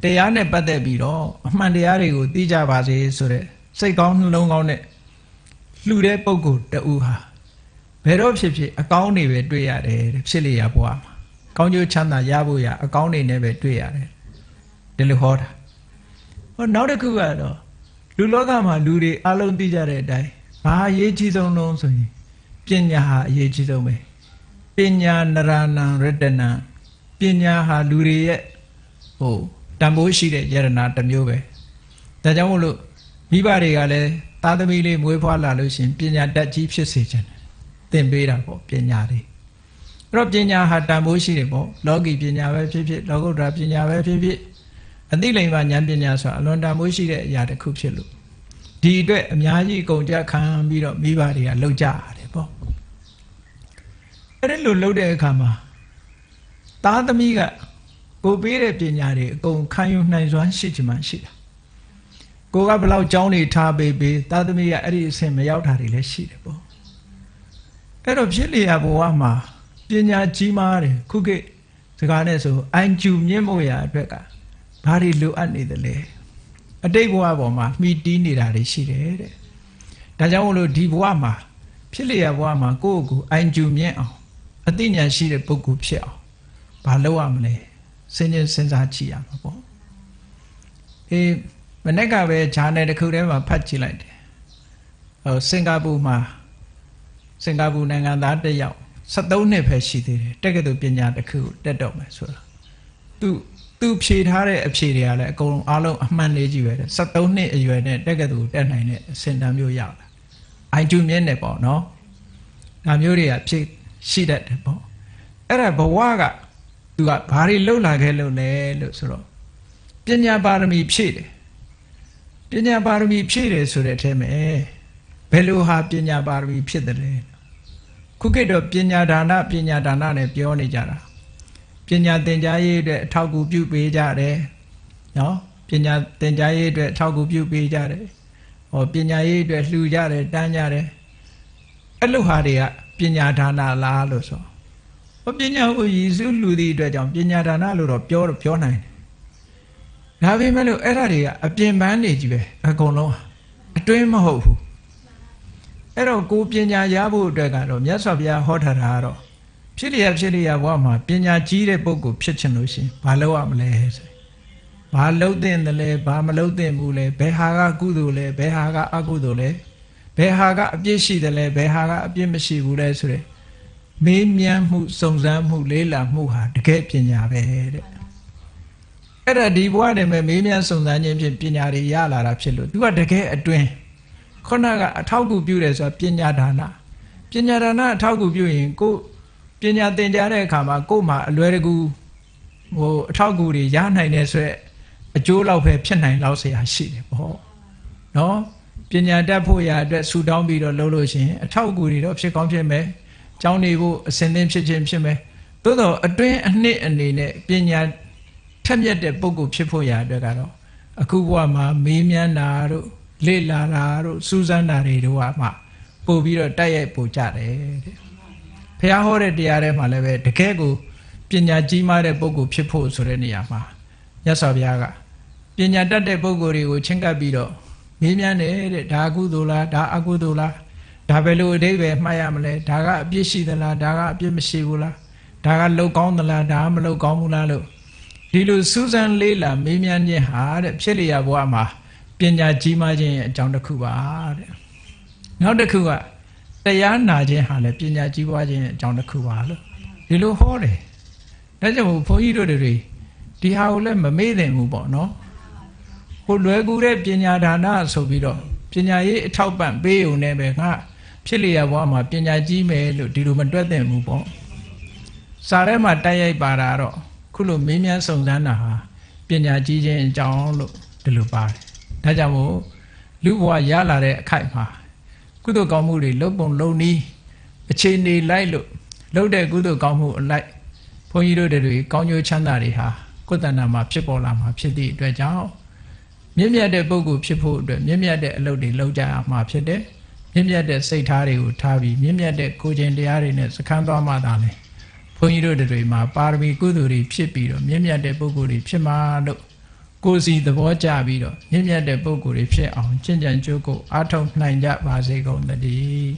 တရားနဲ့ပတ်သက်ပြီးတော့အမှန်တရားတွေကိုသိကြပါစေဆိုတဲ့စိတ်ကောင်းနှလုံးကောင်းနဲ့လှူတဲ့ပုဂ္ဂိုလ်တဦးဟာဘယ်တော့ဖြစ်ဖြစ်အကောင်းတွေပဲတွေ့ရတယ်တဲ့ဖြစ်လေရဘဝမှာကောင်းကျိုးချမ်းသာရဖို့ရအကောင်းတွေနဲ့ပဲတွေ့ရတယ်ဒီလိုဟောတာဟောနောက်တစ်ခုကတော့လူလောကမှာလူတွေအလုံးသိကြတဲ့အတိုင်းဘာအရေးကြီးဆုံးလုံးဆိုရင်ပညာဟာအရေးကြီးဆုံးပဲပညာနရဏံရတနာပညာဟာလူတွေရဲ့ဟိုတန်ဖိုးရှိတဲ့ယရနာတစ်မျိုးပဲဒါကြောင့်မို့လို့မိဘတွေကလည်းသားသမီးလေးမွေးဖွားလာလို့ရှိရင်ပညာတတ်ကြီးဖြစ်စေချင်တယ် သင်ပေးတာပေါ့ပညာတွေအဲ့တော့ပညာဟာတန်ဖိုးရှိတယ်ပေါ့လောကီပညာပဲဖြစ်ဖြစ်လောကုတ္တရာပညာပဲဖြစ်ဖြစ်အသိလိမ္မာဉာဏ်ပညာဆိုတာအလွန်တန်ဖိုးရှိတဲ့အရာတစ်ခုဖြစ်လို့ဒီအတွက်အများကြီးအကုန်ကြခံပြီးတော့မိဘတွေကလှုပ်ကြရတယ်ပေါ့အဲ့ဒီလိုလှုပ်တဲ့အခါမှာသားသမီးကကိုပေးတဲ့ပညာတွေအကုန်ခံယူနိုင်စွမ်းရှိချင်မှရှိတာကိုကဘယ်လောက်ကြောင်းနေထားပေးသားသမီးကအဲ့ဒီအဆင့်မရောက်တာတွေလည်းရှိတယ်ပေါ့အဲ့တော့ဖြစ်လျာဘဝမှာပညာကြီးမားတယ်ခုခေတ်စကားနဲ့ဆိုအိုင်ကျူမြင့်မို့ရာအတွက်ကဘာတွေလိုအပ်နေသလဲအတိတ်ဘဝပေါ်မှာမှီတီးနေတာတွေရှိတယ်တဲ့ဒါကြောင့်မို့လို့ဒီဘဝမှာဖြစ်လျာဘဝမှာကိုယ့်ကိုယ်အိုင်ကျူမြင့်အောင်အသိဉာဏ်ရှိတဲ့ပုဂ္ဂိုလ်ဖြစ်အောင်ဘာလုပ်ရမလဲစဉ်းစားကြည့်ရမှာပေါ့မနေ့ကပဲဂျာနယ်တစ်ခုထဲမှာဖတ်ကြည့်လိုက်တယ်စင်ကာပူနိုင်ငံသားတစ်ယောက်73နှစ်ပဲရှိသေးတယ်တက္ကသိုလ်ပညာတစ်ခုတက်တော့မယ်ဆိုတာသူဖြေထားတဲ့အဖြေတွေကလည်းအကုန်အားလုံးအမှန်လေးကြီးပဲ73နှစ်အရွယ်နဲ့တက္ကသိုလ်တက်နိုင်တဲ့အဆင့်တန်းမျိုးရောက်လာအိုင်ကျူမြင့်နေပေါ့နော်ဒါမျိုးတွေကဖြေရှိတတ်တယ်ပေါ့အဲ့ဒါဘဝကသူကဘာတွေလှုပ်လာခဲ့လို့လဲလို့ဆိုတော့ပညာပါရမီဖြည့်တယ်ပညာပါရမီဖြည့်တယ်ဆိုတဲ့အထဲမှာဘယ်လိုဟာပညာပါရမီဖြစ်တယ်လဲခုခေတ်တော့ပညာဒါနနဲ့ပြောနေကြတာပညာသင်ကြားရေးအတွက်အထောက်အကူပြုပေးကြတယ်နော်ပညာသင်ကြားရေးအတွက်အထောက်အကူပြုပေးကြတယ်ပညာရေးအတွက်လှူကြတယ်တန်းကြတယ်အဲ့လိုဟာတွေကပညာဒါနလားလို့ဆိုပညာကိုရည်စူးလူသည့်အတွက်ကြောင့်ပညာဒါနလို့တော့ပြောနိုင်တယ်ဒါပေမဲ့လို့အဲ့ဒါတွေကအပြင်ပန်းနေကြီးပဲအကုန်လုံးအတွင်းမဟုတ်ဘူးအဲ့တော့ကိုပညာရဖို့အတွက်ကတော့မြတ်စွာဘုရားဟောထားတာကတော့ဖြစ်လျက်ဘဝမှာပညာကြီးတဲ့ပုဂ္ဂိုလ်ဖြစ်ချင်လို့ရှိရင်ဘာလုပ်ရမလဲဆိုဘာလုပ်သင့်တယ်လဲဘာမလုပ်သင့်ဘူးလဲဘယ်ဟာကကုသိုလ်လဲဘယ်ဟာကအကုသိုလ်လဲဘယ်ဟာကအပြစ်ရှိတယ်လဲဘယ်ဟာကအပြစ်မရှိဘူးလဲဆိုတဲ့မေးမြန်းမှုစုံစမ်းမှုလေးလာမှုဟာတကယ်ပညာပဲတဲ့အဲ့ဒါဒီဘဝတည်းမှာမေးမြန်းစုံစမ်းခြင်းဖြင့်ပညာတွေရလာတာဖြစ်လို့သူကတကယ်အတွင်းခုနကအထောက်အကူပြုတယ်ဆိုတာပညာဒါနအထောက်အကူပြုရင်ကိုပညာသင်ကြားတဲ့အခါမှာကို့မှာအလွယ်တကူအထောက်အကူတွေရနိုင်တယ်ဆိုရက်အကျိုးလောက်ပဲဖြစ်နိုင်လောက်เสียရှိတယ်ပေါ့နော်ပညာတတ်ဖို့ရအတွက်ဆူတောင်းပြီးတော့လုပ်လို့ရှိရင်အထောက်အကူတွေတော့ဖြစ်ကောင်းဖြစ်မယ်ကျောင်းနေဖို့အစဉ်သင်ဖြစ်မယ်သို့တော့အတွင်းအနှစ်အနေနဲ့ပညာထက်မြက်တဲ့ပုဂ္ဂိုလ်ဖြစ်ဖို့ရအတွက်ကတော့အခုဘဝမှာမေးမြန်းတာတို့လေ့လာတာတို့စူးစမ်းတာတွေတို့ကမှပို့ပြီးတော့တိုက်ရိုက်ပို့ကြတယ်တဲ့ဘုရားဟောတဲ့တရားထဲမှာလည်းပဲတကယ်ကိုပညာကြီးမားတဲ့ပုဂ္ဂိုလ်ဖြစ်ဖို့ဆိုတဲ့နေရာမှာမြတ်စွာဘုရားကပညာတတ်တဲ့ပုဂ္ဂိုလ်တွေကိုချင်းကပ်ပြီးတော့မေးမြန်းတယ်တဲ့ဒါအကုသိုလ်လားဒါအကုသိုလ်လားဒါဘယ်လိုအဓိပ္ပာယ်မှတ်ရမလဲဒါကအပြစ်ရှိသလားဒါကအပြစ်မရှိဘူးလားဒါကလုပ်ကောင်းသလားဒါမလုပ်ကောင်းဘူးလားလို့ဒီလိုစူးစမ်းလေးလာမေးမြန်းခြင်းဟာတဲ့ဖြစ်လျာဘဝမှာပညာကြီးမားခြင်းရဲ့အကြောင်းတစ်ခုပါတဲ့နောက်တစ်ခုကတရားနာခြင်းဟာလည်းပညာကြီးပွားခြင်းရဲ့အကြောင်းတစ်ခုပါလို့ဒီလိုဟောတယ်ဒါကြောင့်ဘုန်းကြီးတို့တွေဒီဟာကိုလည်းမမေ့သင့်ဘူးပေါ့နော်ဟိုလွယ်ကူတဲ့ပညာဒါနဆိုပြီးတော့ပညာရေးအထောက်ပံ့ပေးုံနဲ့ပဲငါဖြစ်လျာဘဝမှာပညာကြီးမယ်လို့ဒီလိုမတွက်သင့်ဘူးပေါ့စာထဲမှာတိုက်ရိုက်ပါတာတော့ခုလိုမင်းများစုံစမ်းတာဟာပညာကြီးခြင်းအကြောင်းလို့ဒီလိုပါတယ်ဒါကြောင့်မို့လူဘဝရလာတဲ့အခိုက်မှာကုသိုလ်ကောင်းမှုတွေလုပ်ပုံလုပ်နည်းအခြေအနေလိုက်လို့လုပ်တဲ့ကုသိုလ်ကောင်းမှုအလိုက်ဘုန်းကြီးတို့တွေကောင်းကျိုးချမ်းသာတွေဟာကိုယ်တဏ္ဍာမှာဖြစ်ပေါ်လာမှာဖြစ်သည့်အတွက်ကြောင့်မြင့်မြတ်တဲ့ပုဂ္ဂိုလ်ဖြစ်ဖို့အတွက်မြင့်မြတ်တဲ့အလုပ်တွေလုပ်ကြရမှာဖြစ်တယ်မြင့်မြတ်တဲ့စိတ်ထားတွေကိုထားပြီးမြင့်မြတ်တဲ့ကိုယ်ကျင့်တရားတွေနဲ့စခန်းသွားမှသာလေဘုန်းကြီးတို့တွေမှာပါရမီကုသိုလ်တွေဖြစ်ပြီးတော့မြင့်မြတ်တဲ့ပုဂ္ဂိုလ်တွေဖြစ်မှာလို့ကိုယ်စီသဘောကျပြီးတော့မြင့်မြတ်တဲ့ပုဂ္ဂိုလ်တွေဖြစ်အောင်ကျင့်ကြံကြိုးကိုအားထုတ်နိုင်ကြပါစေကုန်သတည်း